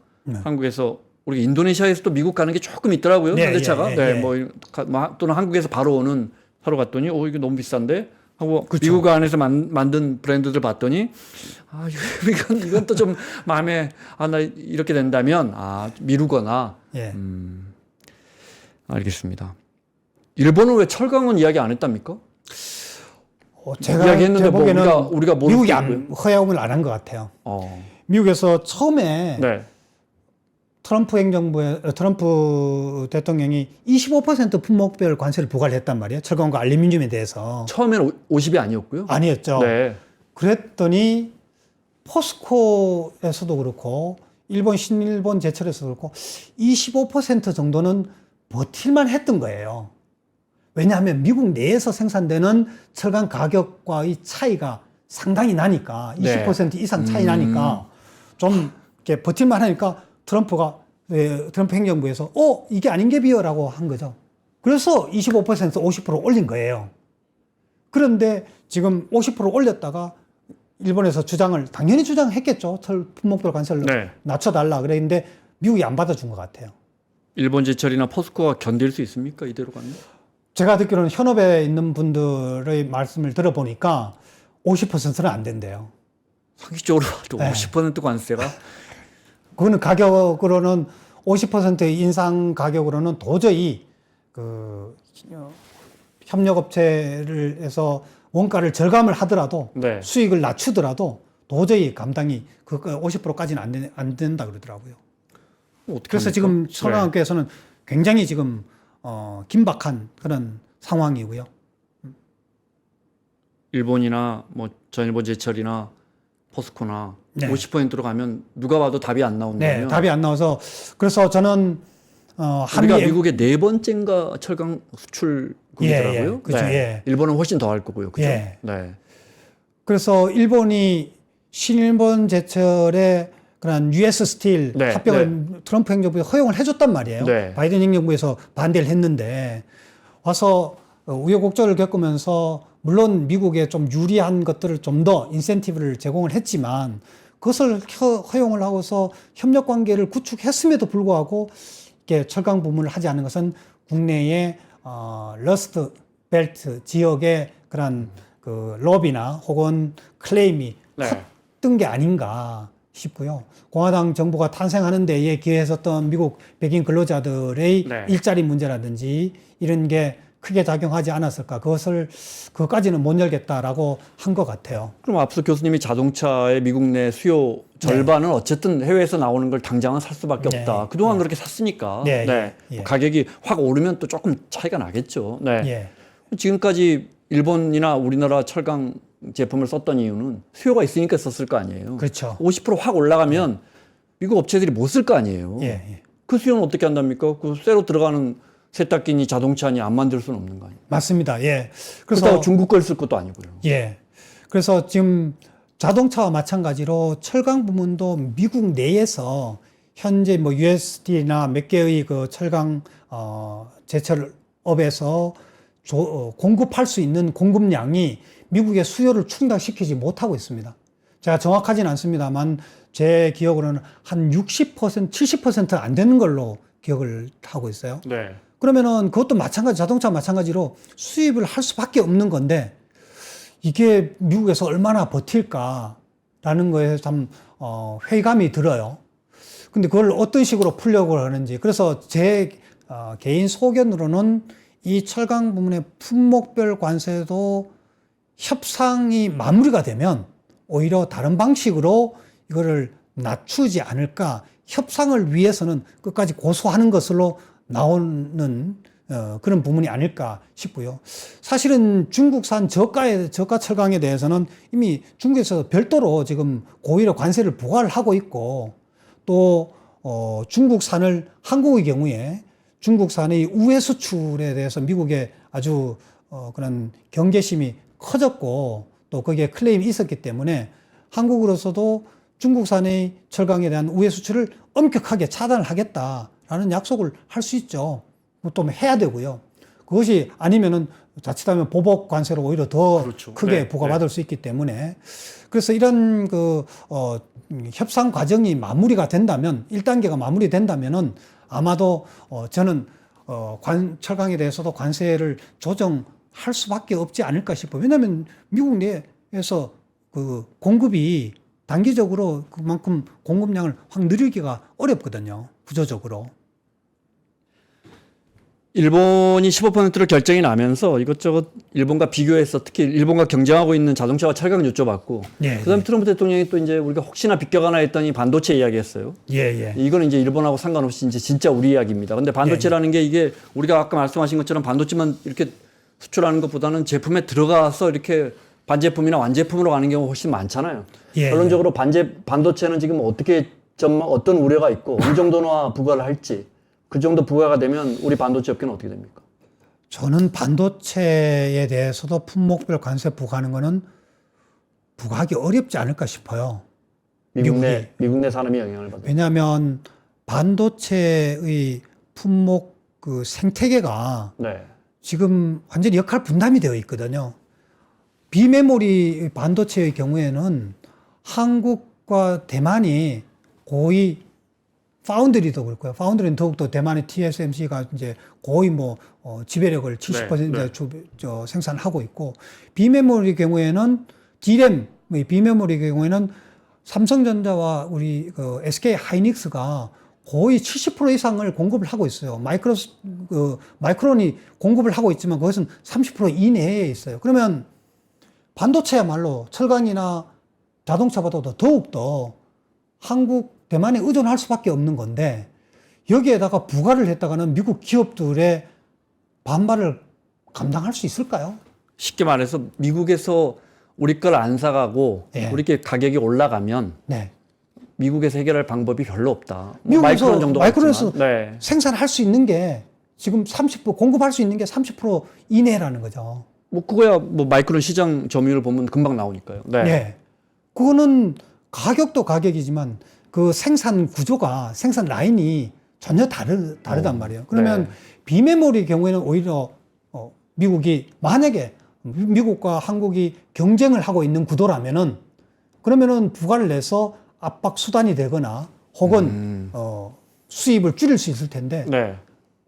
한국에서 우리 인도네시아에서도 미국 가는 게 조금 있더라고요.
네,
현대차가.
예,
네,
예.
뭐 또는 한국에서 바로 오는 사러 갔더니 이게 너무 비싼데 하고
그쵸.
미국 안에서 만든 브랜드들 봤더니 이건 또 좀 마음에 나 이렇게 된다면 미루거나
예.
알겠습니다. 일본은 왜 철강은 이야기 안 했답니까?
제가
이야기했는데
제
뭐
보기에는
우리가 모를
미국이
수도
허용을 안 한 것 같아요.
어.
미국에서 처음에
네.
트럼프 대통령이 25% 품목별 관세를 부과를 했단 말이에요. 철강과 알루미늄에 대해서.
처음에는 50이 아니었고요.
아니었죠.
네.
그랬더니 포스코에서도 그렇고 신일본 제철에서도 그렇고 25% 정도는 버틸만 했던 거예요. 왜냐하면 미국 내에서 생산되는 철강 가격과의 차이가 상당히 나니까 20% 이상 차이 나니까 좀 이렇게 버틸만 하니까 트럼프 행정부에서 이게 아닌 게 비어라고 한 거죠. 그래서 25% 50% 올린 거예요. 그런데 지금 50% 올렸다가 일본에서 당연히 주장했겠죠. 철 품목별 관세를
네.
낮춰달라 그랬는데 미국이 안 받아준 것 같아요.
일본 제철이나 포스코가 견딜 수 있습니까? 이대로 가면?
제가 듣기로는 현업에 있는 분들의 말씀을 들어보니까 50%는 안 된대요.
상식적으로 봐도
네.
50% 관세가
그거는 가격으로는 50%의 인상 가격으로는 도저히 협력업체를 해서 원가를 절감을 하더라도
네.
수익을 낮추더라도 도저히 감당이 50%까지는 안 된다 그러더라고요. 그래서
합니까?
지금
네.
천황께서는 굉장히 지금 긴박한 그런 상황이고요.
일본이나 뭐 전일본 제철이나 포스코나
네.
50%로 가면 누가 봐도 답이 안 나온다면
네, 답이 안 나와서 그래서 저는
우리가 미국의 4번째인가 철강 수출국이더라고요.
예, 그죠, 예.
일본은 훨씬 더 할 거고요. 그죠?
예.
네.
그래서 일본이 신일본 제철의 그런 US 스틸
네,
합병을 트럼프 행정부에 허용을 해줬단 말이에요.
네.
바이든 행정부에서 반대를 했는데 와서 우여곡절을 겪으면서 물론 미국에 좀 유리한 것들을 좀 더 인센티브를 제공을 했지만 그것을 허용을 하고서 협력 관계를 구축했음에도 불구하고 이렇게 철강 부문을 하지 않는 것은 국내의 러스트 벨트 지역의 그런 그 로비나 혹은 클레임이
네.
컸던 게 아닌가 싶고요. 공화당 정부가 탄생하는 데에 기여했었던 미국 백인 근로자들의
네.
일자리 문제라든지 이런 게 크게 작용하지 않았을까. 그것까지는 못 열겠다라고 한 것 같아요.
그럼 앞서 교수님이 자동차의 미국 내 수요 절반은 어쨌든 해외에서 나오는 걸 당장은 살 수밖에
네.
없다. 그동안 그렇게 샀으니까
네. 예.
가격이 확 오르면 또 조금 차이가 나겠죠. 네.
예.
지금까지 일본이나 우리나라 철강 제품을 썼던 이유는 수요가 있으니까 썼을 거 아니에요.
그렇죠.
50% 확 올라가면 미국 업체들이 못 쓸 거 아니에요.
예.
그 수요는 어떻게 한답니까? 그 쇠로 들어가는 세탁기니 자동차니 안 만들 수는 없는 거 아니에요.
맞습니다. 예.
그래서 중국 걸 쓸 것도 아니고요.
예. 그래서 지금 자동차와 마찬가지로 철강 부문도 미국 내에서 현재 뭐 USD나 몇 개의 그 철강 제철업에서 공급할 수 있는 공급량이 미국의 수요를 충당시키지 못하고 있습니다. 제가 정확하진 않습니다만 제 기억으로는 한 60%, 70%안 되는 걸로 기억을 하고 있어요.
네.
그러면은 그것도 마찬가지, 자동차 마찬가지로 수입을 할 수밖에 없는 건데 이게 미국에서 얼마나 버틸까라는 거에 참 회의감이 들어요. 근데 그걸 어떤 식으로 풀려고 하는지. 그래서 제 개인 소견으로는 이 철강 부문의 품목별 관세도 협상이 마무리가 되면 오히려 다른 방식으로 이거를 낮추지 않을까. 협상을 위해서는 끝까지 고수하는 것으로 나오는 그런 부분이 아닐까 싶고요. 사실은 중국산 저가 철강에 대해서는 이미 중국에서 별도로 지금 고의로 관세를 부과를 하고 있고, 또 중국산을 한국의 경우에 중국산의 우회 수출에 대해서 미국에 아주 그런 경계심이 커졌고, 또 거기에 클레임이 있었기 때문에 한국으로서도 중국산의 철강에 대한 우회 수출을 엄격하게 차단을 하겠다라는 약속을 할 수 있죠. 또 해야 되고요. 그것이 아니면은 자칫하면 보복 관세로 오히려 더
그렇죠.
크게
네,
부과받을 수 있기 때문에, 그래서 이런 협상 과정이 마무리가 된다면, 1단계가 마무리된다면은 아마도 저는 철강에 대해서도 관세를 조정할 수밖에 없지 않을까 싶어요. 왜냐하면 미국 내에서 그 공급이 단기적으로 그만큼 공급량을 확 늘리기가 어렵거든요. 구조적으로.
일본이 15%로 결정이 나면서 이것저것 일본과 비교해서 특히 일본과 경쟁하고 있는 자동차와 철강을 여쭤봤고,
예,
그다음에
예.
트럼프 대통령이 또 이제 우리가 혹시나 비껴가나 했더니 반도체 이야기했어요.
예, 예.
이거는 이제 일본하고 상관없이 이제 진짜 우리 이야기입니다. 근데 반도체라는 게 이게 우리가 아까 말씀하신 것처럼 반도체만 이렇게 수출하는 것보다는 제품에 들어가서 이렇게 반제품이나 완제품으로 가는 경우가 훨씬 많잖아요.
예,
결론적으로 반도체는 지금 어떤 우려가 있고 어느 정도나 부과를 할지, 그 정도 부과가 되면 우리 반도체 업계는 어떻게 됩니까?
저는 반도체에 대해서도 품목별 관세 부과하는 거는 부과하기 어렵지 않을까 싶어요.
미국 내 산업이 영향을 받아요.
왜냐하면 반도체의 품목 그 생태계가
네.
지금 완전히 역할 분담이 되어 있거든요. 비메모리 반도체의 경우에는 한국과 대만이 거의, 파운드리도 그렇고요. 파운드리는 더욱더 대만의 TSMC가 이제 거의 지배력을 70% 생산하고 있고, 비메모리 경우에는 D램, 비메모리 경우에는 삼성전자와 우리 그 SK 하이닉스가 거의 70% 이상을 공급을 하고 있어요. 마이크론이 공급을 하고 있지만 그것은 30% 이내에 있어요. 그러면 반도체야말로 철강이나 자동차보다도 더욱더 한국, 대만에 의존할 수밖에 없는 건데, 여기에다가 부과를 했다가는 미국 기업들의 반발을 감당할 수 있을까요?
쉽게 말해서 미국에서 우리 걸 안 사가고
예.
우리 게 가격이 올라가면
네.
미국에서 해결할 방법이 별로 없다.
미국에서 마이크론에서
네.
생산할 수 있는 게 지금 30% 공급할 수 있는 게 30% 이내라는 거죠.
그거야 마이크론 시장 점유율 보면 금방 나오니까요. 네.
네. 그거는 가격도 가격이지만 그 생산 구조가, 생산 라인이 전혀 다르단 말이에요. 그러면
네.
비메모리 경우에는 오히려 미국이, 만약에 미국과 한국이 경쟁을 하고 있는 구도라면은, 그러면은 부과를 내서 압박 수단이 되거나 혹은 수입을 줄일 수 있을 텐데,
네.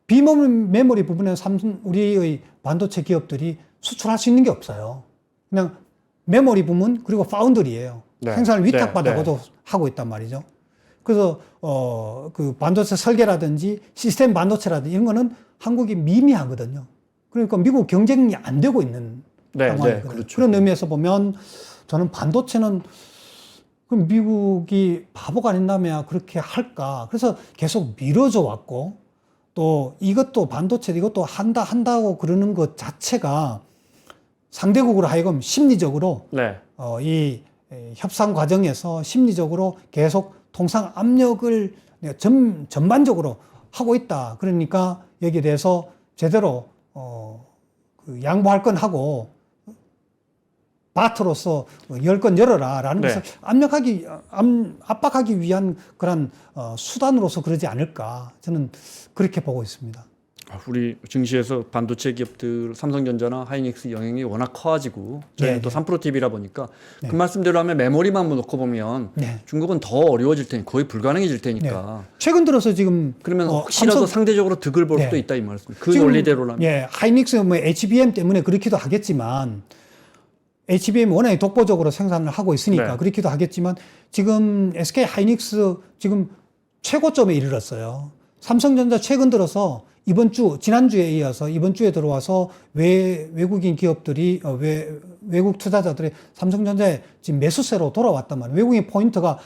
비메모리 부분에는 우리의 반도체 기업들이 수출할 수 있는 게 없어요. 그냥 메모리 부문 그리고 파운드리예요.
네.
생산을 위탁받아도
네.
하고 있단 말이죠. 그래서 그 반도체 설계라든지 시스템 반도체라든지 이런 거는 한국이 미미하거든요. 그러니까 미국 경쟁이 안 되고 있는 상황이거든요.
네, 그렇죠.
그런 의미에서 보면 저는 반도체는, 그럼 미국이 바보가 아닌다면 그렇게 할까? 그래서 계속 미뤄져 왔고, 또 이것도 반도체 이것도 한다고 그러는 것 자체가 상대국으로 하여금 심리적으로
네.
이 협상 과정에서 심리적으로 계속 통상 압력을 전반적으로 하고 있다. 그러니까 여기에 대해서 제대로 그 양보할 건 하고 바트로서 10건 열어라라는
네.
것을 압박하기 위한 그런 수단으로서 그러지 않을까 저는 그렇게 보고 있습니다.
우리 증시에서 반도체 기업들 삼성전자나 하이닉스 영향이 워낙 커가지고 저희는
네,
또
네.
3프로TV라 보니까
네.
그 말씀대로 하면 메모리만 놓고 보면
네.
중국은 더 어려워질 테니 거의 불가능해질 테니까
최근 들어서 지금
그러면 혹시라도 상대적으로 득을 볼
네.
수도 있다 이 말씀. 그
지금,
논리대로라면.
예, 하이닉스 뭐 HBM 때문에 그렇기도 하겠지만 HBM 워낙에 독보적으로 생산을 하고 있으니까
네.
그렇기도 하겠지만 지금 SK 하이닉스 지금 최고점에 이르렀어요. 삼성전자 최근 들어서 지난주에 이어서 이번 주에 들어와서 외국인 기업들이 외국 투자자들이 삼성전자에 지금 매수세로 돌아왔단 말이에요. 외국인 포인트가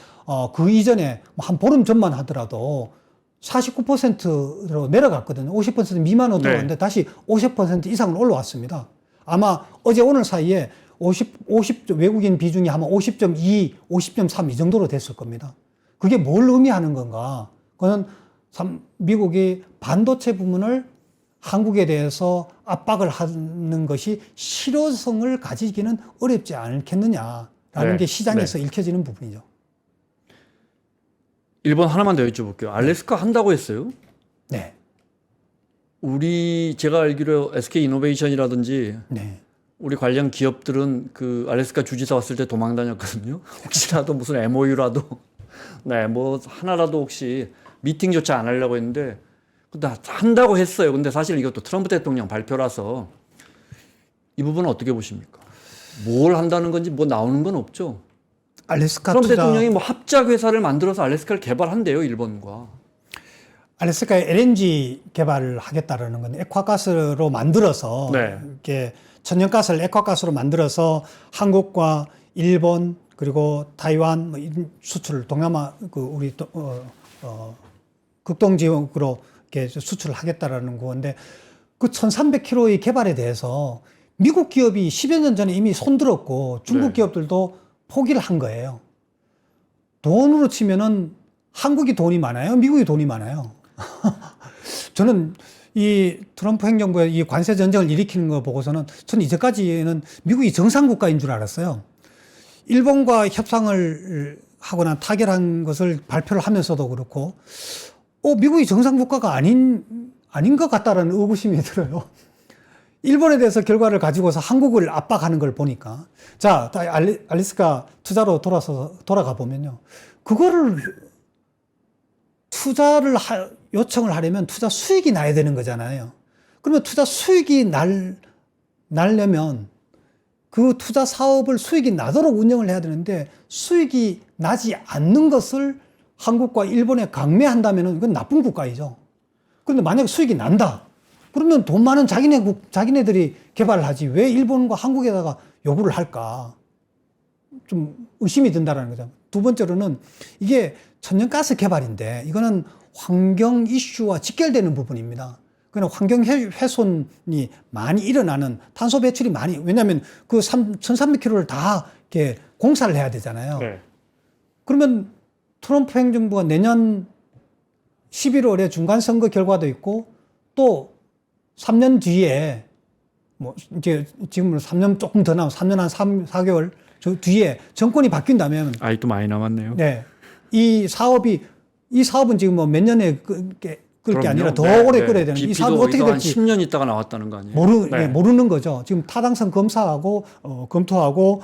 그 이전에 한 보름 전만 하더라도 49%로 내려갔거든요. 50% 미만으로 들어갔는데 다시 50% 이상으로 올라왔습니다. 아마 어제 오늘 사이에 50 외국인 비중이 아마 50.2, 50.3 이 정도로 됐을 겁니다. 그게 뭘 의미하는 건가? 그거는 미국이 반도체 부문을 한국에 대해서 압박을 하는 것이 실효성을 가지기는 어렵지 않겠느냐라는
네.
게 시장에서 읽혀지는 부분이죠.
일본 하나만 더 여쭤볼게요. 알래스카 한다고 했어요?
네.
제가 알기로 SK 이노베이션이라든지
네.
우리 관련 기업들은 그 알래스카 주지사 왔을 때 도망 다녔거든요. 혹시라도 무슨 MOU라도 네, 뭐 하나라도 혹시 미팅조차 안 하려고 했는데 한다고 했어요. 근데 사실 이것도 트럼프 대통령 발표라서 이 부분은 어떻게 보십니까? 뭘 한다는 건지 뭐 나오는 건 없죠.
알래스카
트럼프 대통령이 뭐 합작 회사를 만들어서 알래스카를 개발한대요, 일본과.
알래스카에 LNG 개발을 하겠다라는 건 액화가스로 만들어서
네.
이렇게 천연가스를 액화가스로 만들어서 한국과 일본 그리고 타이완 뭐 수출을 동남아 우리 극동 지역으로 이렇게 수출을 하겠다라는 건데 그 1,300km의 개발에 대해서 미국 기업이 10여 년 전에 이미 손들었고 중국
네.
기업들도 포기를 한 거예요. 돈으로 치면은 한국이 돈이 많아요? 미국이 돈이 많아요? 저는 이 트럼프 행정부의 이 관세 전쟁을 일으키는 거 보고서는 저는 이제까지는 미국이 정상국가인 줄 알았어요. 일본과 협상을 하거나 타결한 것을 발표를 하면서도 그렇고, 미국이 정상국가가 아닌 것 같다라는 의구심이 들어요. 일본에 대해서 결과를 가지고서 한국을 압박하는 걸 보니까. 자, 알래스카 투자로 돌아가 보면요. 그거를 투자를 요청을 하려면 투자 수익이 나야 되는 거잖아요. 그러면 투자 수익이 나려면 그 투자 사업을 수익이 나도록 운영을 해야 되는데 수익이 나지 않는 것을 한국과 일본에 강매한다면 이건 나쁜 국가이죠. 그런데 만약에 수익이 난다. 그러면 돈 많은 자기네들이 개발을 하지 왜 일본과 한국에다가 요구를 할까? 좀 의심이 든다라는 거죠. 두 번째로는 이게 천연가스 개발인데 이거는 환경 이슈와 직결되는 부분입니다. 그냥 환경 훼손이 많이 일어나는 탄소 배출이 왜냐하면 그 1,300km를 다 이렇게 공사를 해야 되잖아요.
네.
그러면 트럼프 행정부가 내년 11월에 중간선거 결과도 있고 또 3년 뒤에 뭐 이제 지금으로 3년 조금 더 남은 3년 한 4개월 뒤에 정권이 바뀐다면
아직도 많이 남았네요.
네. 이 사업은 지금 뭐 몇 년에 끌 게 아니라 더
네,
오래
네.
끌어야 되는 이 사업이
BP도
어떻게
한
될지
10년 있다가 나왔다는 거 아니에요?
모르는 거죠. 지금 타당성 검사하고 검토하고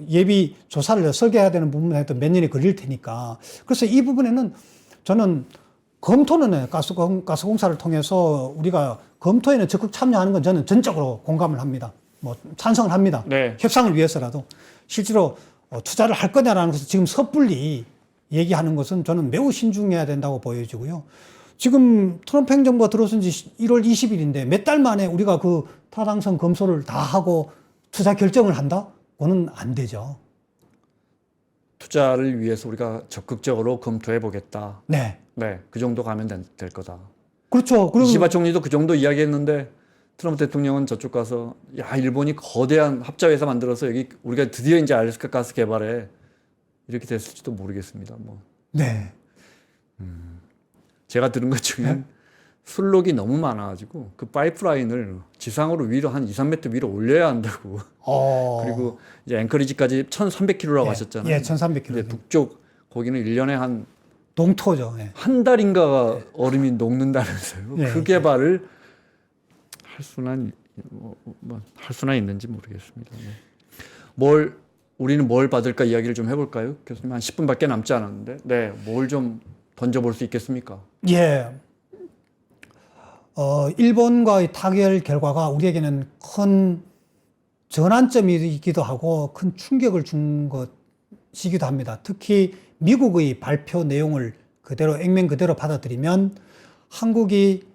예비 조사를 설계해야 되는 부분에도 몇 년이 걸릴 테니까. 그래서 이 부분에는 저는 검토는 해요. 가스공사를 통해서 우리가 검토에는 적극 참여하는 건 저는 전적으로 공감을 합니다. 뭐 찬성을 합니다.
네.
협상을 위해서라도 실제로 투자를 할 거냐라는 것을 지금 섣불리 얘기하는 것은 저는 매우 신중해야 된다고 보여지고요. 지금 트럼프 행정부가 들어선 지 1월 20일인데 몇 달 만에 우리가 그 타당성 검토를 다 하고 투자 결정을 한다? 그거는 안 되죠.
투자를 위해서 우리가 적극적으로 검토해 보겠다.
네.
네, 그 정도 가면 될 거다.
그렇죠.
이시바 총리도 그 정도 이야기했는데 트럼프 대통령은 저쪽 가서 일본이 거대한 합자회사 만들어서 여기 우리가 드디어 이제 알래스카 가스 개발에 이렇게 됐을지도 모르겠습니다. 뭐
네.
제가 들은 것 중에 술록이 너무 많아가지고 그 파이프라인을 지상으로 위로 한 2, 3m 위로 올려야 한다고. 그리고 이제 앵커리지까지 1,300km라고 하셨잖아요.
예, 1,300km.
근데 북쪽 거기는 1년에 한
동토죠. 예.
한 달인가가 얼음이 녹는다면서요.
예,
그 개발을 할 수나 있는지 모르겠습니다. 네. 우리는 뭘 받을까 이야기를 좀 해볼까요? 교수님 한 10분밖에 남지 않았는데, 네, 뭘 좀 던져볼 수 있겠습니까?
예. 일본과의 타결 결과가 우리에게는 큰 전환점이기도 하고 큰 충격을 준 것이기도 합니다. 특히 미국의 발표 내용을 그대로 액면 그대로 받아들이면 한국이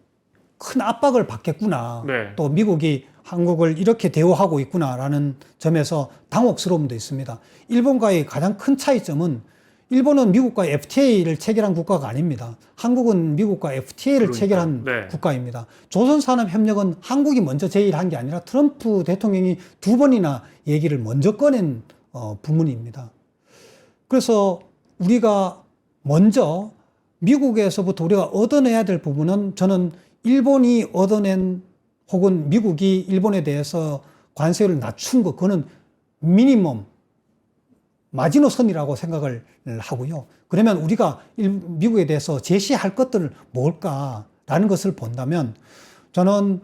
큰 압박을 받겠구나.
네.
또 미국이 한국을 이렇게 대우하고 있구나라는 점에서 당혹스러움도 있습니다. 일본과의 가장 큰 차이점은 일본은 미국과 FTA를 체결한 국가가 아닙니다. 한국은 미국과 FTA를 체결한
네.
국가입니다. 조선산업협력은 한국이 먼저 제의를 게 아니라 트럼프 대통령이 2번이나 얘기를 먼저 꺼낸 부문입니다. 그래서 우리가 먼저 미국에서부터 우리가 얻어내야 될 부분은 저는 일본이 얻어낸 혹은 미국이 일본에 대해서 관세를 낮춘 것, 그거는 미니멈, 마지노선이라고 생각을 하고요. 그러면 우리가 미국에 대해서 제시할 것들을 뭘까라는 것을 본다면 저는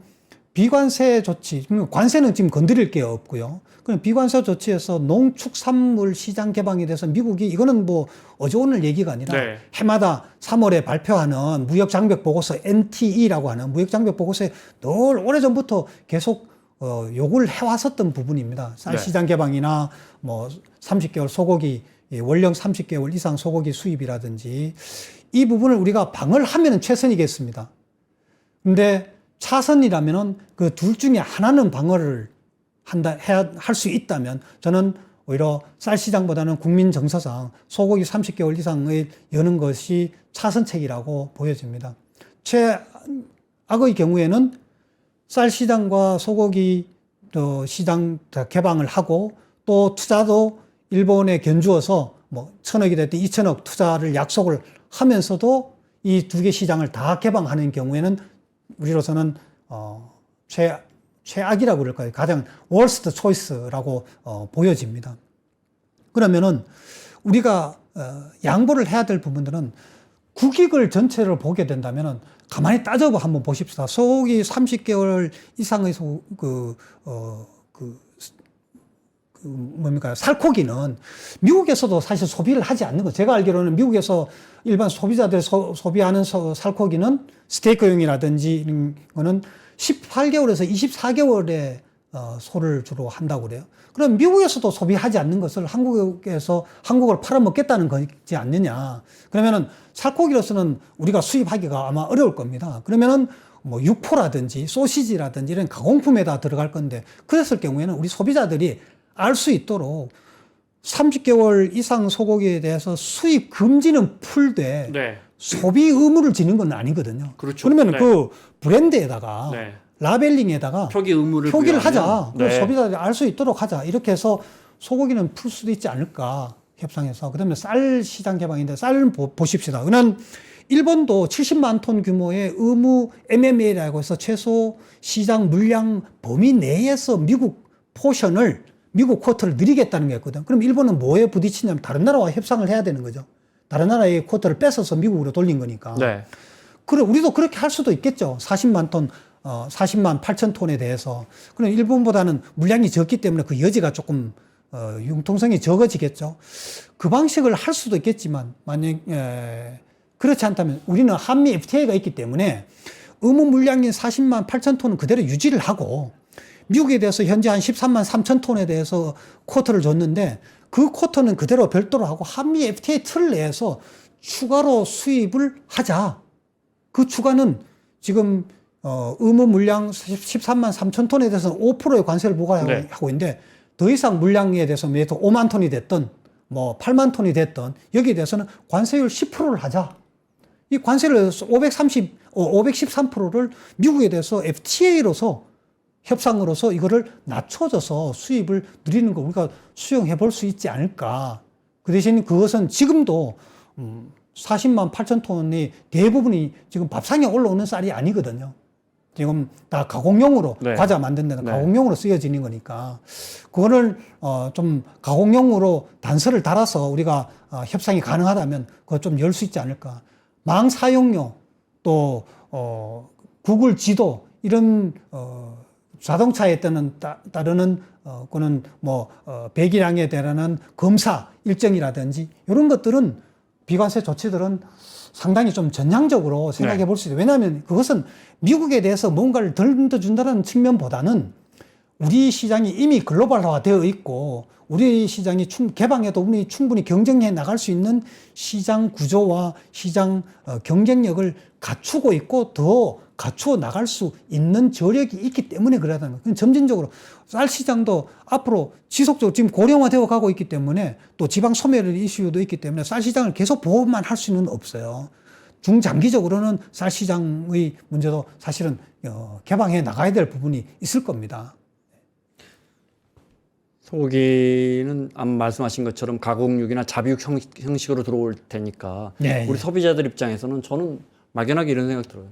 비관세 조치, 관세는 지금 건드릴 게 없고요. 그럼 비관세 조치에서 농축산물 시장 개방에 대해서 미국이 이거는 뭐 어제 오늘 얘기가 아니라
네.
해마다 3월에 발표하는 무역장벽 보고서 NTE라고 하는 무역장벽 보고서에 늘 오래전부터 계속 요구를 해왔었던 부분입니다. 쌀 시장 개방이나 뭐 30개월 소고기, 원령 30개월 이상 소고기 수입이라든지 이 부분을 우리가 방어를 하면 최선이겠습니다. 근데 차선이라면은 그 둘 중에 하나는 방어를 할 수 있다면 저는 오히려 쌀 시장보다는 국민 정서상 소고기 30개월 이상을 여는 것이 차선책이라고 보여집니다. 최악의 경우에는 쌀 시장과 소고기 시장 개방을 하고 또 투자도 일본에 견주어서 뭐 1,000억이 됐든 2,000억 투자를 약속을 하면서도 이 두 개 시장을 다 개방하는 경우에는 우리로서는 최악이라고 그럴까요? 가장 worst choice라고 보여집니다. 그러면은 우리가 양보를 해야 될 부분들은 국익을 전체를 보게 된다면은 가만히 따져 한번 보십시다. 소고기 30개월 이상의 살코기는 미국에서도 사실 소비를 하지 않는 거. 제가 알기로는 미국에서 일반 소비자들 소비하는 살코기는 스테이크용이라든지 이런 거는 18개월에서 24개월에 소를 주로 한다고 그래요. 그럼 미국에서도 소비하지 않는 것을 한국에서 한국을 팔아먹겠다는 거지 않느냐. 그러면은 살코기로서는 우리가 수입하기가 아마 어려울 겁니다. 그러면은 뭐 육포라든지 소시지라든지 이런 가공품에다 들어갈 건데 그랬을 경우에는 우리 소비자들이 알 수 있도록 30개월 이상 소고기에 대해서 수입 금지는 풀되
네.
소비 의무를 지는 건 아니거든요.
그렇죠.
그러면
네.
그 브랜드에다가
네.
라벨링에다가
표기를
표기를
부여하면,
하자.
네.
소비자들이 알 수 있도록 하자. 이렇게 해서 소고기는 풀 수도 있지 않을까 협상해서. 그다음에 쌀 시장 개방인데 쌀은 보십시다. 그는 일본도 70만 톤 규모의 의무 MMA라고 해서 최소 시장 물량 범위 내에서 미국 포션을 미국 쿼터를 늘리겠다는 게 있거든. 그럼 일본은 뭐에 부딪히냐면 다른 나라와 협상을 해야 되는 거죠. 다른 나라의 쿼터를 뺏어서 미국으로 돌린 거니까.
네.
그래, 우리도 그렇게 할 수도 있겠죠. 40만 톤, 40만 8천 톤에 대해서. 그럼 일본보다는 물량이 적기 때문에 그 여지가 조금, 융통성이 적어지겠죠. 그 방식을 할 수도 있겠지만, 그렇지 않다면 우리는 한미 FTA가 있기 때문에 의무 물량인 40만 8천 톤은 그대로 유지를 하고, 미국에 대해서 현재 한 13만 3천 톤에 대해서 쿼터를 줬는데 그 쿼터는 그대로 별도로 하고 한미 FTA 틀 내에서 추가로 수입을 하자. 그 추가는 지금 의무 물량 13만 3천 톤에 대해서는 5%의 관세를 부과하고 있는데 더 이상 물량에 대해서 매도 5만 톤이 됐든 뭐 8만 톤이 됐든 여기에 대해서는 관세율 10%를 하자. 이 관세를 513%를 미국에 대해서 FTA로서 협상으로서 이거를 낮춰줘서 수입을 누리는 거 우리가 수용해 볼 수 있지 않을까. 그 대신 그것은 지금도 40만 8천 톤이 대부분이 지금 밥상에 올라오는 쌀이 아니거든요. 지금 다 가공용으로
네.
과자 만든 데는
네.
가공용으로 쓰여지는 거니까 그거를 좀 가공용으로 단서를 달아서 우리가 협상이 가능하다면 그거 좀 열 수 있지 않을까. 망 사용료 또 구글 지도 이런 자동차에 따르는 그는 뭐 배기량에 대한 검사 일정이라든지 이런 것들은 비관세 조치들은 상당히 좀 전향적으로 생각해 볼 수 있어요. 왜냐하면 그것은 미국에 대해서 뭔가를 던져준다는 측면보다는 우리 시장이 이미 글로벌화 되어 있고 우리 시장이 개방해도 우리 충분히 경쟁해 나갈 수 있는 시장 구조와 시장 경쟁력을 갖추고 있고 더 갖추어 나갈 수 있는 저력이 있기 때문에 그러다는 거예요. 점진적으로 쌀 시장도 앞으로 지속적으로 지금 고령화되어 가고 있기 때문에 또 지방 소멸 이슈도 있기 때문에 쌀 시장을 계속 보호만 할 수는 없어요. 중장기적으로는 쌀 시장의 문제도 사실은 개방해 나가야 될 부분이 있을 겁니다.
소고기는 아까 말씀하신 것처럼 가공육이나 잡육 형식으로 들어올 테니까
네,
우리 소비자들 입장에서는 저는 막연하게 이런 생각 들어요.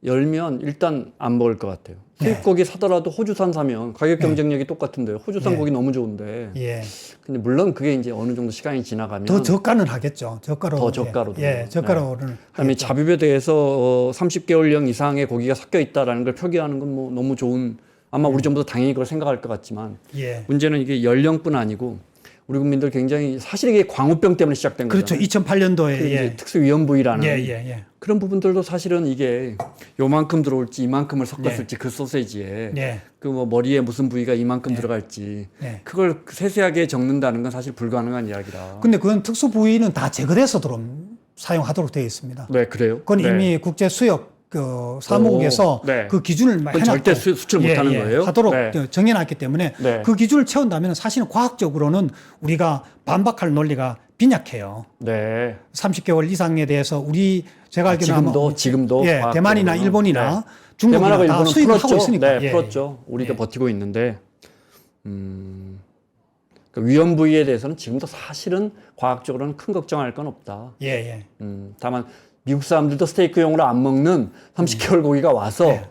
열면 일단 안 먹을 것 같아요. 수입고기 사더라도 호주산 사면 가격 경쟁력이 똑같은데요. 호주산 고기 너무 좋은데.
예.
근데 물론 그게 이제 어느 정도 시간이 지나가면
더 저가는 하겠죠. 저가로.
더 저가로.
예, 저가로는.
네. 그다음에 잡입에 대해서 30개월령 이상의 고기가 섞여 있다라는 걸 표기하는 건 뭐 너무 좋은 아마 우리 정부도 당연히 그걸 생각할 것 같지만
예.
문제는 이게 연령뿐 아니고 우리 국민들 굉장히 사실 이게 광우병 때문에 시작된
그렇죠.
거잖아요.
2008년도에
그
예.
이제 특수 위험 부위라는
예.
그런 부분들도 사실은 이게 요만큼 들어올지 이만큼을 섞었을지 그 소세지에
예.
그 뭐 머리에 무슨 부위가 이만큼 들어갈지
예.
그걸 세세하게 적는다는 건 사실 불가능한 이야기라.
근데 그건 특수 부위는 다 제거돼서 사용하도록 되어 있습니다.
네, 그래요?
그건
네.
이미 국제 수역 사무국에서
오, 네.
그 기준을
그건
해놨고
절대 수출 못하는 거예요?
하도록
네.
정해놨기 때문에
네.
그 기준을 채운다면 사실은 과학적으로는 우리가 반박할 논리가 빈약해요.
네.
30개월 이상에 대해서 제가 알기로는
지금도
예,
과학적으로는.
대만이나 일본이나
네.
중국이나
대만하고
다
일본은
수입을
풀었죠.
하고 있으니까.
네, 풀었죠. 우리도 버티고 있는데 그 위험 부위에 대해서는 지금도 사실은 과학적으로는 큰 걱정할 건 없다.
예.
다만 미국 사람들도 스테이크용으로 안 먹는 30개월 고기가 와서
네.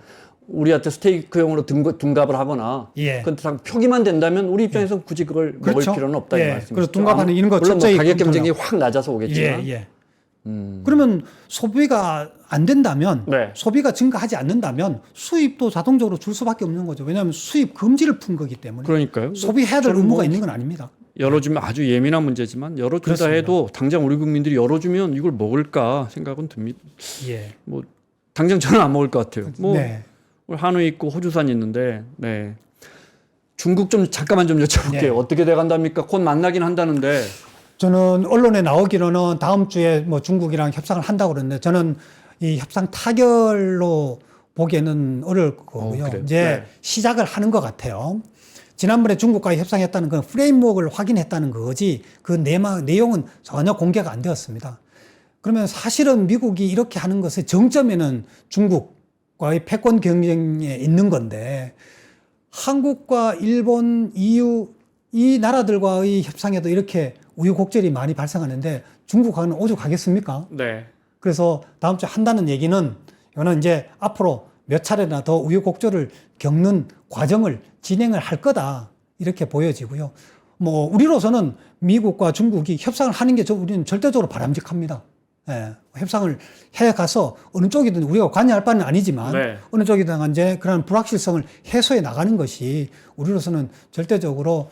우리한테 스테이크용으로 둔갑을 하거나
예.
그런데 표기만 된다면 우리 입장에서 굳이 그걸
그렇죠.
먹을 필요는 없다 이
예.
말씀이죠.
그래서 둔갑하는 이런 거
물론 뭐
철저히
가격 경쟁이
검토하고.
확 낮아서 오겠지만
예. 그러면 소비가 안 된다면
네.
소비가 증가하지 않는다면 수입도 자동적으로 줄 수밖에 없는 거죠. 왜냐하면 수입 금지를 푼 거기 때문에
그러니까요.
소비해야 될
저는
의무가
뭐
있는 건 아닙니다.
열어주면 아주 예민한 문제지만 열어준다
그렇습니다.
해도 당장 우리 국민들이 열어주면 이걸 먹을까 생각은 듭니다.
예.
뭐 당장 저는 안 먹을 것 같아요. 뭐
네.
한우 있고 호주산 있는데 네. 중국 좀 잠깐만 좀 여쭤볼게요.
네.
어떻게 돼간답니까? 곧 만나긴 한다는데
저는 언론에 나오기로는 다음 주에 뭐 중국이랑 협상을 한다고 그러는데 저는 이 협상 타결로 보기에는 어려울 거고요.
그래요?
이제
네.
시작을 하는 것 같아요. 지난번에 중국과 협상했다는 건 프레임워크를 확인했다는 거지 그 내용은 전혀 공개가 안 되었습니다. 그러면 사실은 미국이 이렇게 하는 것의 정점에는 중국과의 패권 경쟁에 있는 건데 한국과 일본, EU 이 나라들과의 협상에도 이렇게 우여곡절이 많이 발생하는데 중국과는 오죽하겠습니까?
네.
그래서 다음 주에 한다는 얘기는 이거는 이제 앞으로 몇 차례나 더 우여곡절을 겪는 과정을 진행을 할 거다 이렇게 보여지고요. 뭐 우리로서는 미국과 중국이 협상을 하는 게 우리는 절대적으로 바람직합니다. 예, 협상을 해가서 어느 쪽이든 우리가 관여할 바는 아니지만
네.
어느 쪽이든 이제 그런 불확실성을 해소해 나가는 것이 우리로서는 절대적으로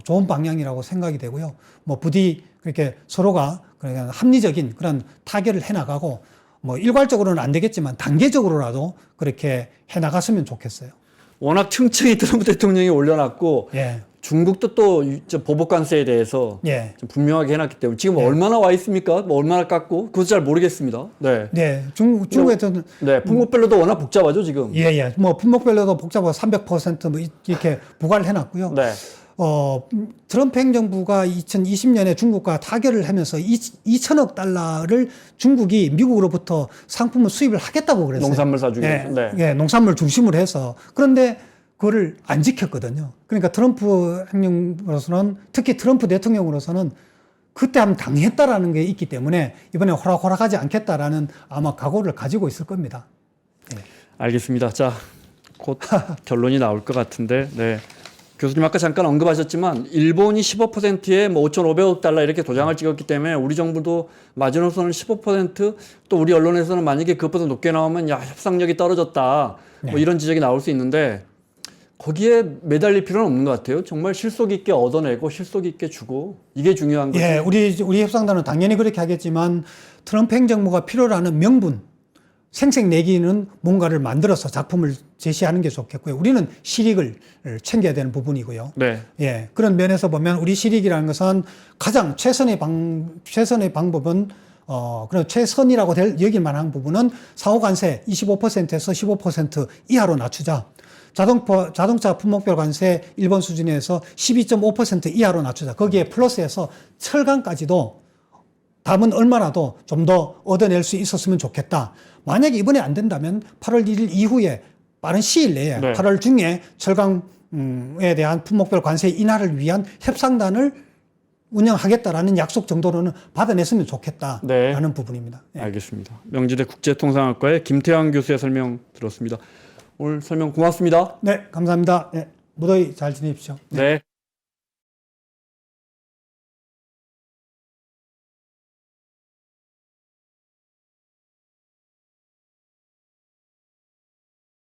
좋은 방향이라고 생각이 되고요. 뭐 부디 그렇게 서로가 그냥 합리적인 그런 타결을 해 나가고 뭐 일괄적으로는 안 되겠지만 단계적으로라도 그렇게 해 나갔으면 좋겠어요.
워낙 층층이 트럼프 대통령이 올려놨고
예.
중국도 또 보복관세에 대해서
예.
좀 분명하게 해놨기 때문에 지금 얼마나 와 있습니까? 뭐 얼마나 깎고 그것도 잘 모르겠습니다. 네.
네. 중국에서는
네. 품목별로도 워낙 복잡하죠 지금.
예. 뭐 품목별로도 복잡하고 300%뭐 이렇게 부과를 해 놨고요.
네.
트럼프 행정부가 2020년에 중국과 타결을 하면서 2천억 달러를 중국이 미국으로부터 상품을 수입을 하겠다고 그랬어요.
농산물 사주기 위해서. 네.
예, 농산물 중심으로 해서. 그런데 그거를 안 지켰거든요. 그러니까 트럼프 행정으로서는 특히 트럼프 대통령으로서는 그때 한번 당했다라는 게 있기 때문에 이번에 호락호락하지 않겠다라는 아마 각오를 가지고 있을 겁니다.
알겠습니다. 자, 곧 결론이 나올 것 같은데, 네. 교수님 아까 잠깐 언급하셨지만 일본이 15%에 뭐 5,500억 달러 이렇게 도장을 찍었기 때문에 우리 정부도 마지노선은 15%또 우리 언론에서는 만약에 그것보다 높게 나오면 야 협상력이 떨어졌다 뭐 이런 지적이 나올 수 있는데 거기에 매달릴 필요는 없는 것 같아요. 정말 실속 있게 얻어내고 실속 있게 주고 이게 중요한 거죠.
예, 우리 협상단은 당연히 그렇게 하겠지만 트럼프 행정부가 필요로 하는 명분 생색내기는 뭔가를 만들어서 작품을 제시하는 게 좋겠고요. 우리는 실익을 챙겨야 되는 부분이고요.
네.
예, 그런 면에서 보면 우리 실익이라는 것은 가장 최선의 방법은 그런 최선이라고 여길 만한 부분은 상호관세 25%에서 15% 이하로 낮추자. 자동차 품목별 관세 일본 수준에서 12.5% 이하로 낮추자. 거기에 플러스해서 철강까지도 답은 얼마나도 좀 더 얻어낼 수 있었으면 좋겠다. 만약에 이번에 안 된다면 8월 1일 이후에 빠른 시일 내에
네.
8월 중에 철강에 대한 품목별 관세 인하를 위한 협상단을 운영하겠다라는 약속 정도로는 받아냈으면 좋겠다라는 부분입니다. 예.
알겠습니다. 명지대 국제통상학과의 김태환 교수의 설명 들었습니다. 오늘 설명 고맙습니다.
네, 감사합니다. 예, 무더위 잘 지내십시오.
네.